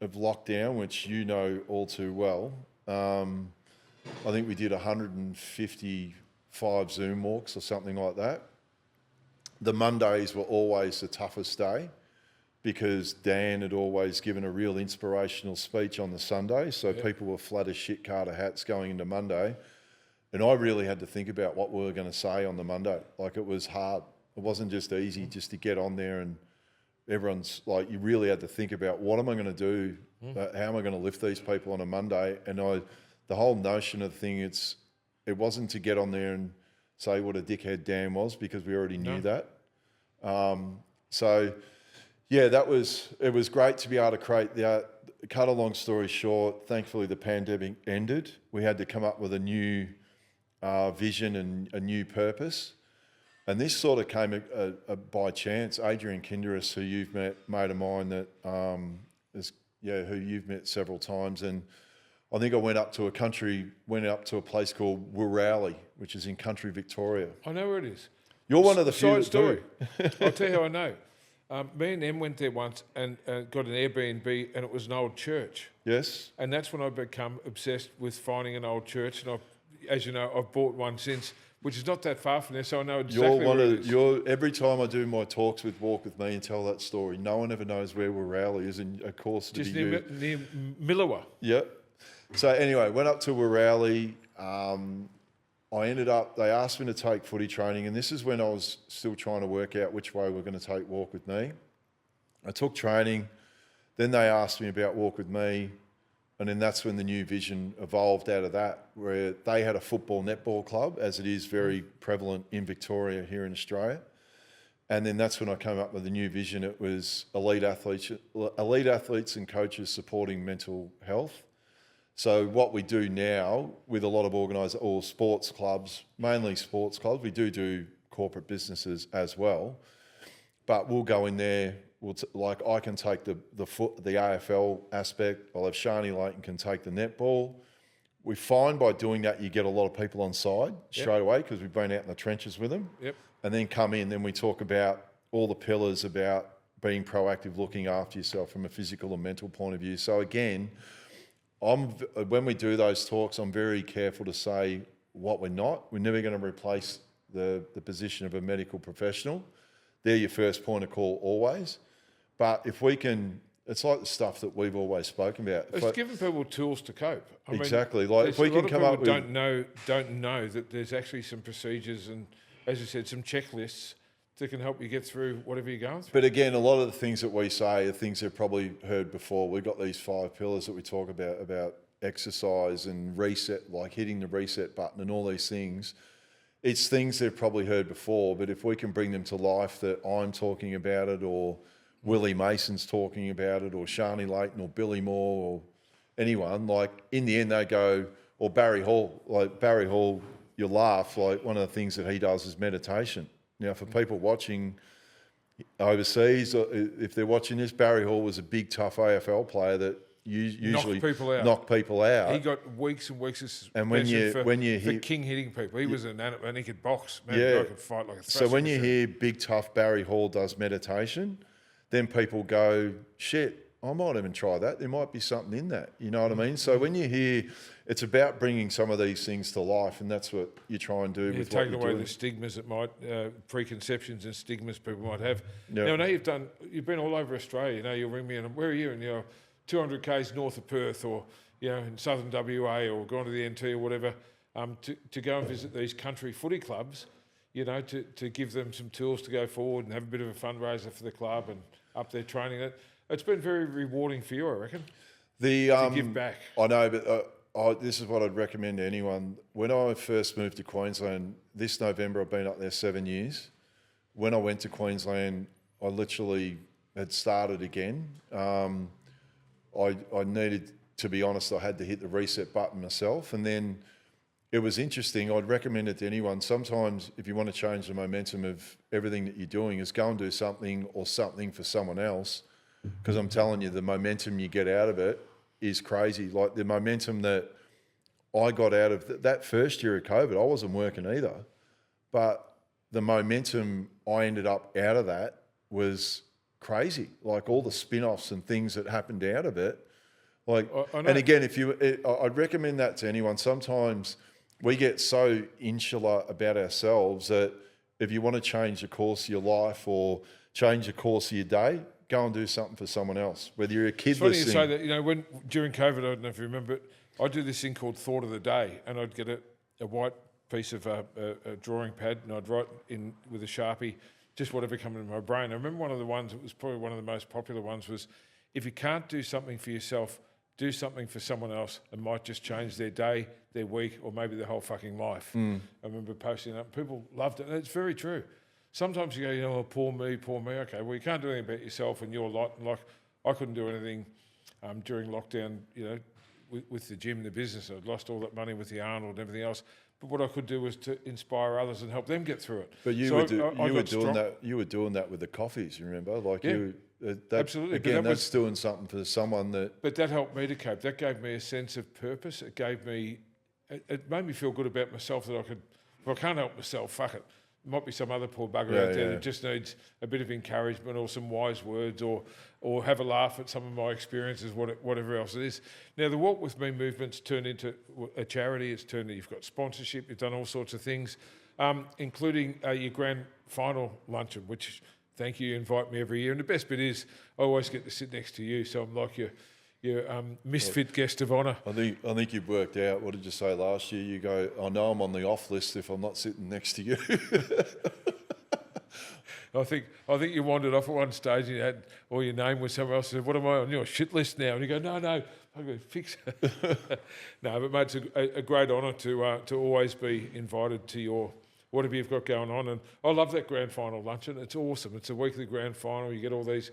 of lockdown, which you know all too well, I think we did 155 Zoom walks or something like that. The Mondays were always the toughest day because Dan had always given a real inspirational speech on the Sunday, so people were flat as shit Carter hats going into Monday. And I really had to think about what we were going to say on the Monday. Like, it was hard. It wasn't just easy just to get on there everyone's like, you really had to think about, what am I going to do? How am I going to lift these people on a Monday? And the whole notion of the thing, it wasn't to get on there and say what a dickhead Dan was, because we already knew that. So yeah, it was great to be able to create cut a long story short, thankfully the pandemic ended. We had to come up with a new vision and a new purpose. And this sort of came by chance. Adrian Kinderis, who you've met, mate of mine that who you've met several times, and I think I went up to a place called Wirralli, which is in country Victoria. I know where it is. You're one of the few Side that story. do. I'll tell you how I know. Me and Em went there once and got an Airbnb, and it was an old church. Yes. And that's when I become obsessed with finding an old church. And as you know, I've bought one since, which is not that far from there, so I know exactly where it is. Every time I do my talks with Walk With Me and tell that story, no one ever knows where Wirralli is, and of course just near Millawa. Yep. So anyway, went up to Wirralli. They asked me to take footy training, and this is when I was still trying to work out which way we're going to take Walk With Me. I took training, then they asked me about Walk With Me, and then that's when the new vision evolved out of that, where they had a football netball club, as it is very prevalent in Victoria here in Australia. And then that's when I came up with the new vision. It was elite athletes and coaches supporting mental health. So what we do now with a lot of or sports clubs, mainly sports clubs, we do corporate businesses as well, but we'll go in there. I can take the AFL aspect. I'll have Shani Layton can take the netball. We find by doing that you get a lot of people on side straight away, because we've been out in the trenches with them. Yep. And then come in, then we talk about all the pillars about being proactive, looking after yourself from a physical and mental point of view. So again, when we do those talks, I'm very careful to say what we're not. We're never going to replace the position of a medical professional. They're your first point of call always. But if we can, it's like the stuff that we've always spoken about. It's giving people tools to cope. Exactly. Like if we can come up with, don't know that there's actually some procedures and, as you said, some checklists that can help you get through whatever you're going through. But again, a lot of the things that we say are things they've probably heard before. We've got these 5 pillars that we talk about exercise and reset, like hitting the reset button and all these things. It's things they've probably heard before, but if we can bring them to life, that I'm talking about it, or Willie Mason's talking about it, or Shani Layton, or Billy Moore, or anyone, like in the end they go, or Barry Hall, you'll laugh, like one of the things that he does is meditation. Now, for people watching overseas, if they're watching this, Barry Hall was a big, tough AFL player that usually knocked people out. He got weeks and weeks of suspension for king hitting people. He was an animal, and he could box. Man, the guy could fight like a So when you hear big, tough Barry Hall does meditation, then people go, shit, I might even try that. There might be something in that. You know what I mean? So when you hear, it's about bringing some of these things to life, and that's what you try and do with what you're doing. Taking away the stigmas that might, preconceptions and stigmas people might have. Yep. Now, I know you've been all over Australia. You know, you'll ring me and where are you? And 200 k's north of Perth, or in southern WA, or gone to the NT or whatever, to go and visit these country footy clubs. To give them some tools to go forward and have a bit of a fundraiser for the club and up their training. It's been very rewarding for you, I reckon, to give back. I know, but this is what I'd recommend to anyone. When I first moved to Queensland, this November, I've been up there 7 years. When I went to Queensland, I literally had started again. I needed, to be honest, I had to hit the reset button myself. And then it was interesting. I'd recommend it to anyone. Sometimes if you want to change the momentum of everything that you're doing, is go and do something for someone else. Because I'm telling you, the momentum you get out of it is crazy. Like the momentum that I got out of that first year of COVID, I wasn't working either. But the momentum I ended up out of that was crazy. Like all the spin-offs and things that happened out of it. Like, and again, I'd recommend that to anyone. Sometimes we get so insular about ourselves that if you want to change the course of your life or change the course of your day, go and do something for someone else. Whether you're a kid listening. It's funny you say that. When during COVID, I don't know if you remember it, I do this thing called Thought of the Day, and I'd get a white piece of a drawing pad, and I'd write in with a Sharpie just whatever come into my brain. I remember one of the ones that was probably one of the most popular ones was, if you can't do something for yourself, do something for someone else. It might just change their day, their week, or maybe their whole fucking life. I remember posting that. People loved it, and it's very true. Sometimes you go, oh, poor me, poor me. Okay, well, you can't do anything about yourself and your lot. Like, I couldn't do anything during lockdown, with the gym, the business. I'd lost all that money with the Arnold and everything else. But what I could do was to inspire others and help them get through it. But you were doing that with the coffees, you remember? Absolutely. Again, that's doing something for someone that... But that helped me to cope. That gave me a sense of purpose. It made me feel good about myself, that if I can't help myself, fuck it. Might be some other poor bugger out there that just needs a bit of encouragement or some wise words, or have a laugh at some of my experiences, whatever else it is. Now, the Walk With Me movement's turned into a charity. You've got sponsorship. You've done all sorts of things, including your grand final luncheon, which, thank you invite me every year. And the best bit is I always get to sit next to you, so I'm like your misfit guest of honour. I think you've worked out. What did you say last year? You go, I know I'm on the off list if I'm not sitting next to you. I think you wandered off at one stage and you had, or your name was somewhere else. I said, what am I on your shit list now? And you go, no, I go, fix it. No, but mate, it's a great honour to always be invited to your whatever you've got going on. And I love that grand final luncheon. It's awesome. It's a weekly grand final. You get all these,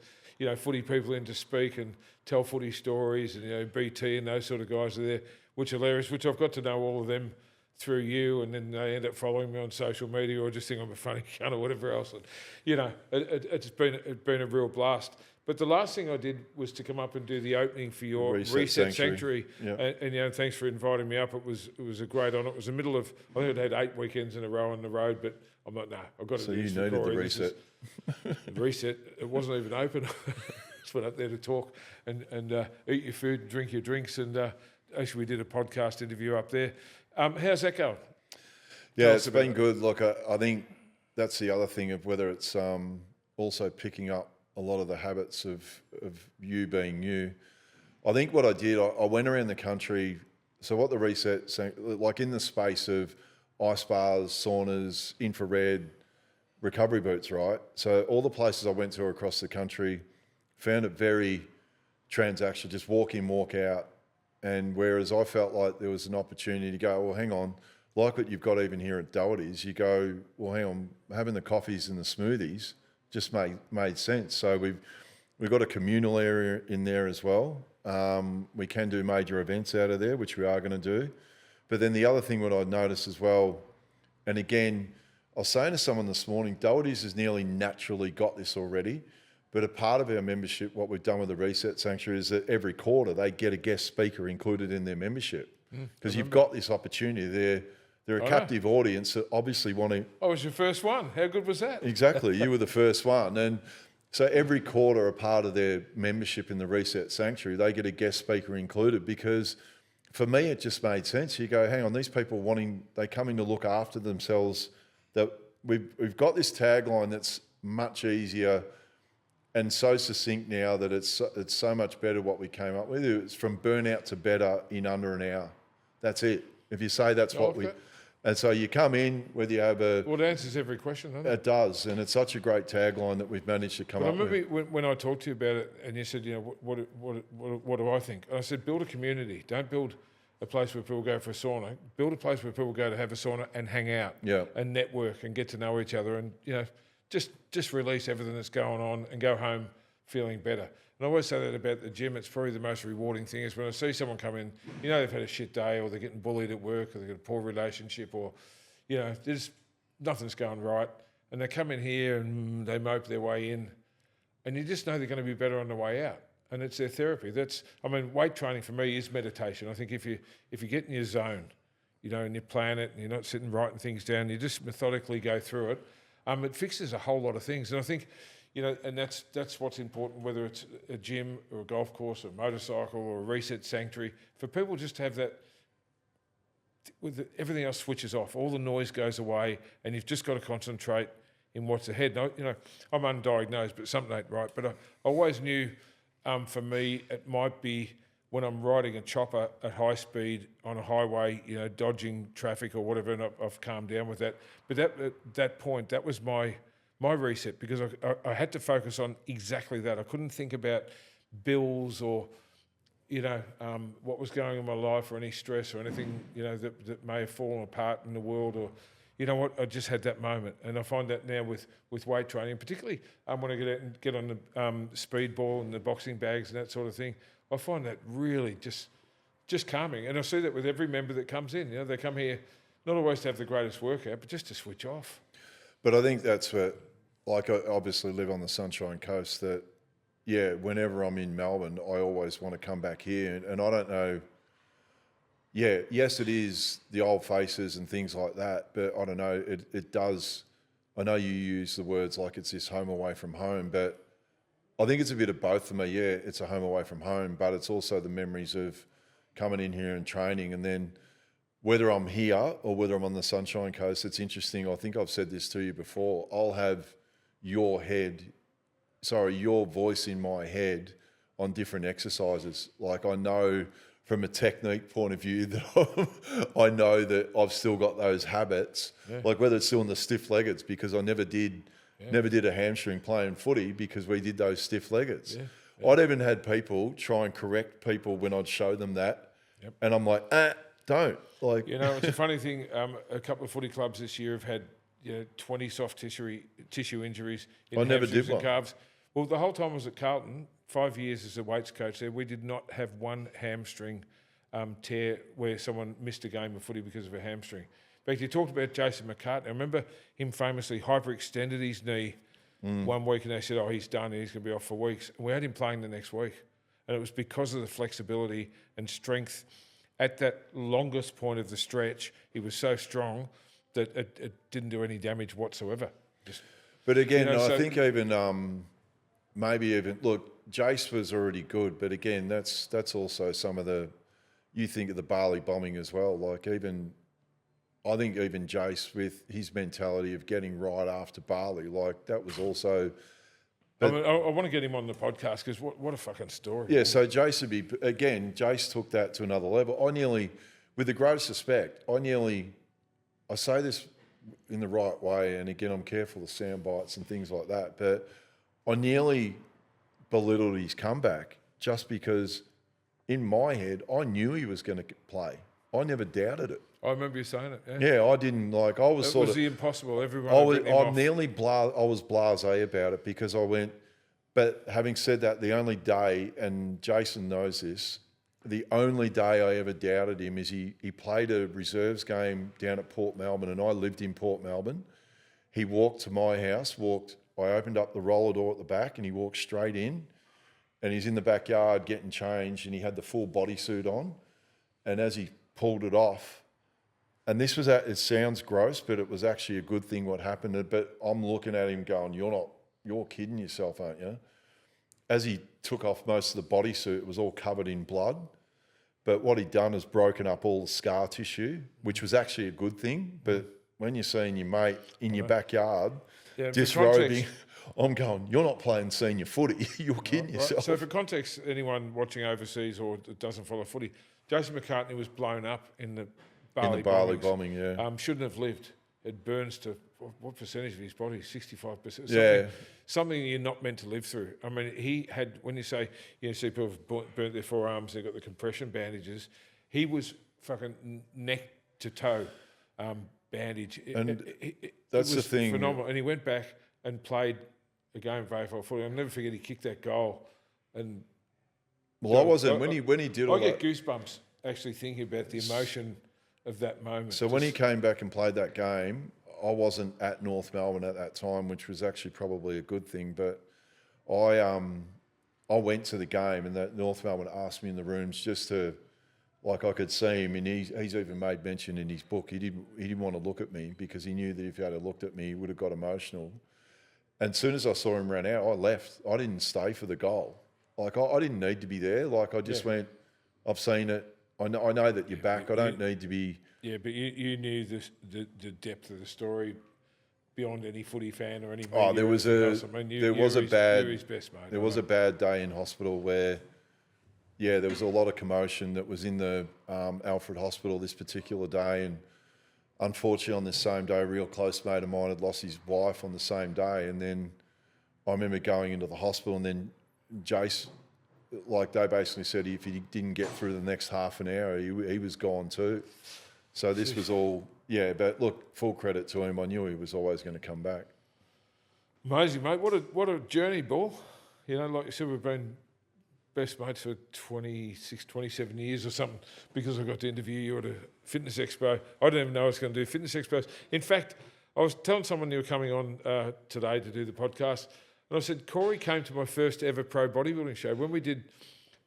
footy people in to speak and tell footy stories, and BT and those sort of guys are there, which are hilarious, which I've got to know all of them through you, and then they end up following me on social media or just think I'm a funny cunt or whatever else. And, it's been a real blast. But the last thing I did was to come up and do the opening for your Reset Sanctuary. Yeah. And thanks for inviting me up. It was a great honour. It was the middle of, I think I'd had 8 weekends in a row on the road, but I'm like, I've got to do this. So you needed the reset. Reset. It wasn't even open. Just went up there to talk and eat your food, drink your drinks, and actually we did a podcast interview up there. How's that going? Yeah, it's been good. Look, I think that's the other thing of whether it's also picking up a lot of the habits of you being you. I think what I did, I went around the country. So what the Reset, like in the space of ice bars, saunas, infrared, recovery boots, right? So all the places I went to across the country, found it very transactional, just walk in, walk out. And whereas I felt like there was an opportunity to go, well, hang on, like what you've got even here at Doherty's, you go, well, hang on, having the coffees and the smoothies just made sense. So we've got a communal area in there as well. We can do major events out of there, which we are going to do. But then the other thing what I noticed as well, and again, I was saying to someone this morning, Doherty's has nearly naturally got this already. But a part of our membership, what we've done with the Reset Sanctuary, is that every quarter they get a guest speaker included in their membership. Because you've got this opportunity. They're a captive audience that obviously want to... I was your first one. How good was that? Exactly. You were the first one. And so every quarter, a part of their membership in the Reset Sanctuary, they get a guest speaker included, because for me, it just made sense. You go, hang on, these people they come in to look after themselves. That we've got this tagline that's much easier and so succinct now that it's so much better what we came up with. It's from burnout to better in under an hour. That's it. If you say that's what we... And so you come in, whether you have a... Well, it answers every question, doesn't it? It does, and it's such a great tagline that we've managed to come up with. I remember when I talked to you about it, and you said, what do I think? And I said, build a community. Don't build a place where people go for a sauna. Build a place where people go to have a sauna and hang out, and network and get to know each other, and just release everything that's going on and go home feeling better. And I always say that about the gym. It's probably the most rewarding thing is when I see someone come in, they've had a shit day, or they're getting bullied at work, or they've got a poor relationship, or, there's nothing's going right. And they come in here and they mope their way in, and you just know they're going to be better on the way out. And it's their therapy. Weight training for me is meditation. I think if you get in your zone, and you plan it, and you're not sitting writing things down, you just methodically go through it, it fixes a whole lot of things. And I think, and that's what's important, whether it's a gym or a golf course or a motorcycle or a Reset Sanctuary, for people just to have that, everything else switches off, all the noise goes away, and you've just got to concentrate in what's ahead. Now, I'm undiagnosed, but something ain't right. But I always knew, for me, it might be when I'm riding a chopper at high speed on a highway, dodging traffic or whatever, and I've calmed down with that. But at that point, that was my my reset, because I had to focus on exactly that. I couldn't think about bills or, what was going on in my life or any stress or anything, that may have fallen apart in the world, or, you know what, I just had that moment. And I find that now with weight training, particularly when I get out and get on the speed ball and the boxing bags and that sort of thing, I find that really just calming. And I see that with every member that comes in. They come here not always to have the greatest workout, but just to switch off. But I think that's what, like, I obviously live on the Sunshine Coast, that, whenever I'm in Melbourne, I always want to come back here. And I don't know, yes, it is the old faces and things like that, but I don't know, it does, I know you use the words like it's this home away from home, but I think it's a bit of both for me. Yeah, it's a home away from home, but it's also the memories of coming in here and training. And then whether I'm here or whether I'm on the Sunshine Coast, it's interesting. I think I've said this to you before. I'll have your voice in my head on different exercises. Like, I know from a technique point of view that I know that I've still got those habits, like whether it's still in the stiff-leggeds, because I never did a hamstring playing footy because we did those stiff-leggeds. I'd even had people try and correct people when I'd show them that, and I'm like, don't. Like, it's a funny thing. A couple of footy clubs this year have had 20 soft tissue injuries in I never hamstrings did and one. calves. Well, the whole time I was at Carlton, 5 years as a weights coach there, we did not have one hamstring tear where someone missed a game of footy because of a hamstring. In fact, you talked about Jason McKernan. I remember him famously hyperextended his knee 1 week, and they said, he's done and he's going to be off for weeks. And we had him playing the next week. And it was because of the flexibility and strength. At that longest point of the stretch, he was so strong that it didn't do any damage whatsoever. But again, I think even maybe even, look, Jace was already good, but again, that's also some of the, you think of the Bali bombing as well. Like, I think even Jace with his mentality of getting right after Bali, like that was also. I want to get him on the podcast because what a fucking story. Yeah, so Jace took that to another level. With the greatest respect, I say this in the right way, and again, I'm careful of sound bites and things like that, but I nearly belittled his comeback just because in my head, I knew he was going to play. I never doubted it. I remember you saying it. Yeah, I didn't like. I was it was the impossible. Everyone. I was blasé about it because I went. But having said that, the only day, and Jason knows this, the only day I ever doubted him is he played a reserves game down at Port Melbourne, and I lived in Port Melbourne. He walked to my house. I opened up the roller door at the back, and he walked straight in, and he's in the backyard getting changed, and he had the full bodysuit on, and as he pulled it off. And this was, it sounds gross, but it was actually a good thing what happened. But I'm looking at him going, you're kidding yourself, aren't you? As he took off most of the bodysuit, it was all covered in blood. But what he'd done is broken up all the scar tissue, which was actually a good thing. But when you're seeing your mate in your backyard disrobing, I'm going, you're not playing senior footy. You're kidding yourself. So for context, anyone watching overseas or doesn't follow footy, Jason McKernan was blown up in the Bali bombing, yeah. Shouldn't have lived. It burns to what percentage of his body? 65%. Something you're not meant to live through. I mean, he had, when you say, see people have burnt their forearms, they've got the compression bandages. He was fucking neck to toe bandage. And that's the thing. Phenomenal. And he went back and played a game of AFL footy. I'll never forget he kicked that goal. And well, I wasn't when he did all that. I get goosebumps actually thinking about the emotion of that moment. So when he came back and played that game, I wasn't at North Melbourne at that time, which was actually probably a good thing. But I went to the game, and that North Melbourne asked me in the rooms just to, like, I could see him, and he's even made mention in his book. He didn't want to look at me because he knew that if he had looked at me, he would have got emotional. And as soon as I saw him run out, I left. I didn't stay for the goal. Like I didn't need to be there. Like I just went. I've seen it. I know that you're back. I don't need to be. Yeah, but you knew the depth of the story beyond any footy fan or any. There was a bad day in hospital where, there was a lot of commotion that was in the Alfred Hospital this particular day, and unfortunately on the same day, a real close mate of mine had lost his wife on the same day. And then I remember going into the hospital, and then Jace, like they basically said if he didn't get through the next half an hour, he was gone too. So this was all, yeah, but look, full credit to him. I knew he was always going to come back. Amazing, mate. What a journey, Ball. You know, like you said, we've been best mates for 26, 27 years or something, because I got to interview you at a fitness expo. I didn't even know I was going to do fitness expos. In fact, I was telling someone you were coming on today to do the podcast, and I said, Corey came to my first ever pro bodybuilding show. When we did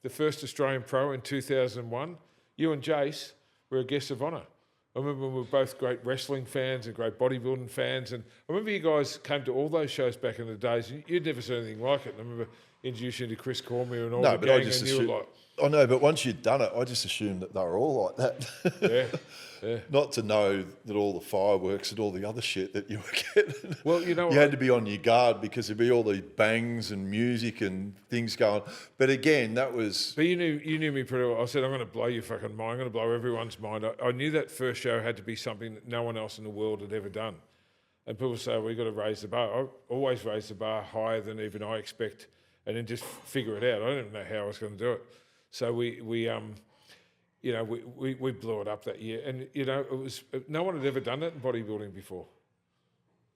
the first Australian Pro in 2001, you and Jace were a guest of honour. I remember we were both great wrestling fans and great bodybuilding fans. And I remember you guys came to all those shows back in the days. You'd never seen anything like it. And I remember introducing you to Chris Cormier and all the gang, and you were like... I know, but once you'd done it, I just assumed that they were all like that. Yeah. Not to know that all the fireworks and all the other shit that you were getting. Well, you know, you had to be on your guard because there'd be all these bangs and music and things going. But again, that was... But you knew me pretty well. I said, I'm going to blow your fucking mind. I'm going to blow everyone's mind. I knew that first show had to be something that no one else in the world had ever done. And people say, we've got to raise the bar. I always raise the bar higher than even I expect, and then just figure it out. I didn't know how I was going to do it. So we blew it up that year, and you know, it was no one had ever done that in bodybuilding before.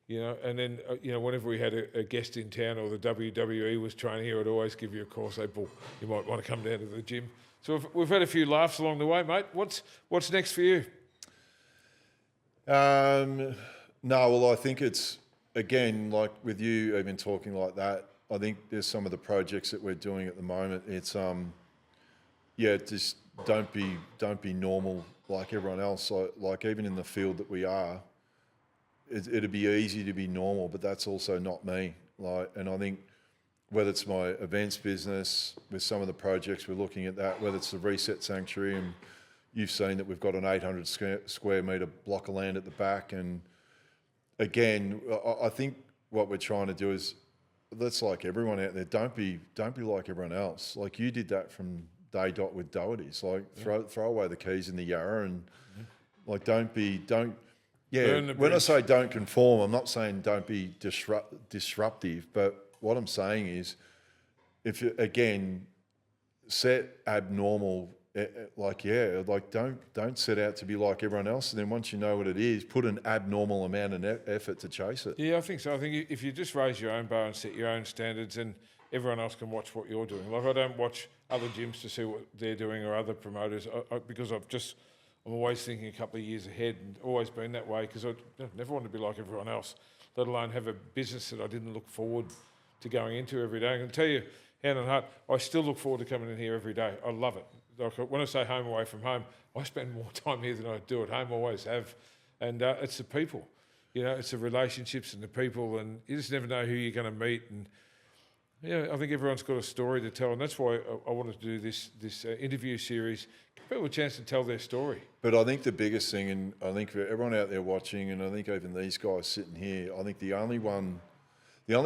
You know, and then whenever we had a guest in town or the WWE was training here, I'd always give you a call, say, "Paul, you might want to come down to the gym." So we've had a few laughs along the way, mate. What's next for you? No, well, I think it's again like with you even talking like that. I think there's some of the projects that we're doing at the moment. It's just don't be normal like everyone else. Like even in the field that we are, it'd be easy to be normal, but that's also not me. And I think whether it's my events business, with some of the projects we're looking at that, whether it's the Reset Sanctuary, and you've seen that we've got an 800 square metre block of land at the back. And again, I think what we're trying to do is, that's like everyone out there, don't be like everyone else. Like you did that from day dot with Doherty's, like throw away the keys in the Yarra, and like when I say don't conform, I'm not saying don't be disruptive, but what I'm saying is, if you again set abnormal, don't set out to be like everyone else, and then once you know what it is, put an abnormal amount of effort to chase it. Yeah, I think so. I think if you just raise your own bar and set your own standards, and everyone else can watch what you're doing. Like I don't watch other gyms to see what they're doing or other promoters, because I'm always thinking a couple of years ahead, and always been that way, because I never want to be like everyone else, let alone have a business that I didn't look forward to going into every day. I can tell you, hand on heart, I still look forward to coming in here every day. I love it. Like when I say home away from home, I spend more time here than I do at home, always have. And it's the people, it's the relationships and the people, and you just never know who you're going to meet. And I think everyone's got a story to tell, and that's why I wanted to do this interview series, give people a chance to tell their story. But I think the biggest thing, and I think for everyone out there watching, and I think even these guys sitting here, I think the only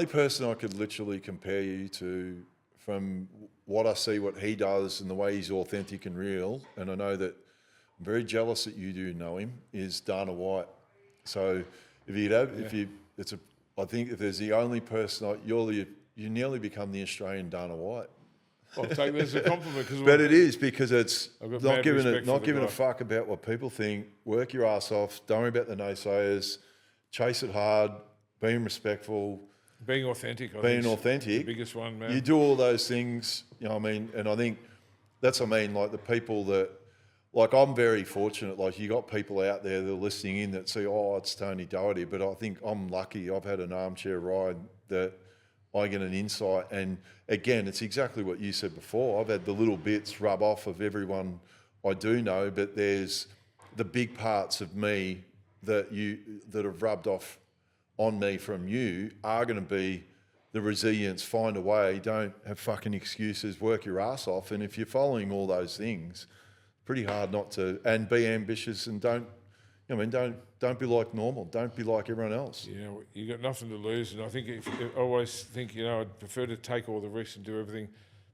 person I could literally compare you to, from what I see, what he does and the way he's authentic and real, and I know that I'm very jealous that you do know him, is Dana White. So I think if there's the only person, you nearly become the Australian Dana White. I'll take this as a compliment. But it is, because it's not giving a fuck about what people think. Work your ass off. Don't worry about the naysayers. Chase it hard. Being respectful. Being authentic. The biggest one, man. You do all those things, you know what I mean? And I think that's what I mean, like the people that, like I'm very fortunate, like you got people out there that are listening in that say, oh, it's Tony Doherty, but I think I'm lucky. I've had an armchair ride that I get an insight. And again, it's exactly what you said before. I've had the little bits rub off of everyone I do know, but there's the big parts of me that have rubbed off on me from you are going to be the resilience. Find a way, don't have fucking excuses, work your ass off. And if you're following all those things, pretty hard not to, and be ambitious, and don't be like normal. Don't be like everyone else. You got nothing to lose. And I think I always think, I'd prefer to take all the risks and do everything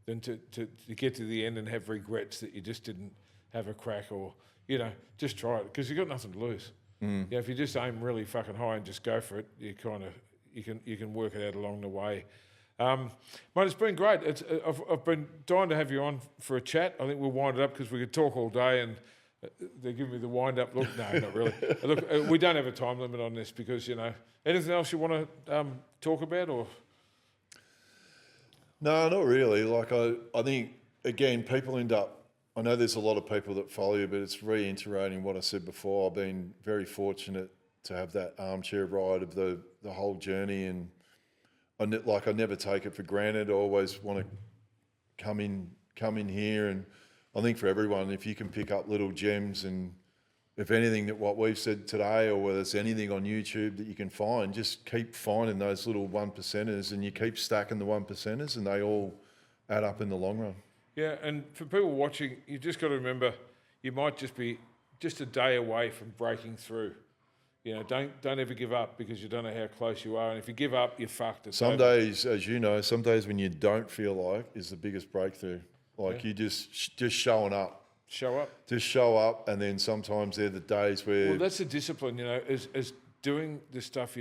than to get to the end and have regrets that you just didn't have a crack, or, just try it, because you got nothing to lose. If you just aim really fucking high and just go for it, you can work it out along the way. Mate, it's been great. I've been dying to have you on for a chat. I think we'll wind it up because we could talk all day, and they're giving me the wind up look. No, not really. Look, we don't have a time limit on this because anything else you want to talk about or? No, not really. Like I think again, people end up. I know there's a lot of people that follow you, but it's reiterating what I said before. I've been very fortunate to have that armchair ride of the whole journey, and I never take it for granted. I always want to come in here, and I think for everyone, if you can pick up little gems, and if anything that what we've said today, or whether it's anything on YouTube that you can find, just keep finding those little 1%ers, and you keep stacking the 1%ers, and they all add up in the long run. Yeah, and for people watching, you just got to remember, you might just be just a day away from breaking through. Don't ever give up because you don't know how close you are. And if you give up, you're fucked. Some days, as you know, some days when you don't feel like is the biggest breakthrough. Like you just showing up. Show up. Just show up, and then sometimes they're the days where. Well, that's the discipline, is doing the stuff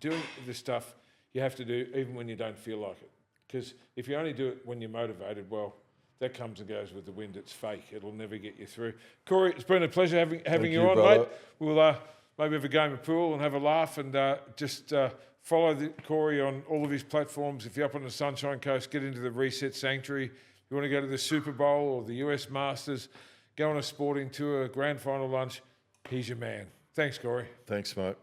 doing the stuff you have to do even when you don't feel like it. Because if you only do it when you're motivated, well, that comes and goes with the wind. It's fake. It'll never get you through. Corey, it's been a pleasure having you on, brother. Mate. We'll maybe have a game of pool and have a laugh, and just follow Corey on all of his platforms. If you're up on the Sunshine Coast, get into the Reset Sanctuary. If you want to go to the Super Bowl or the US Masters, go on a sporting tour, grand final lunch, he's your man. Thanks, Corey. Thanks, mate.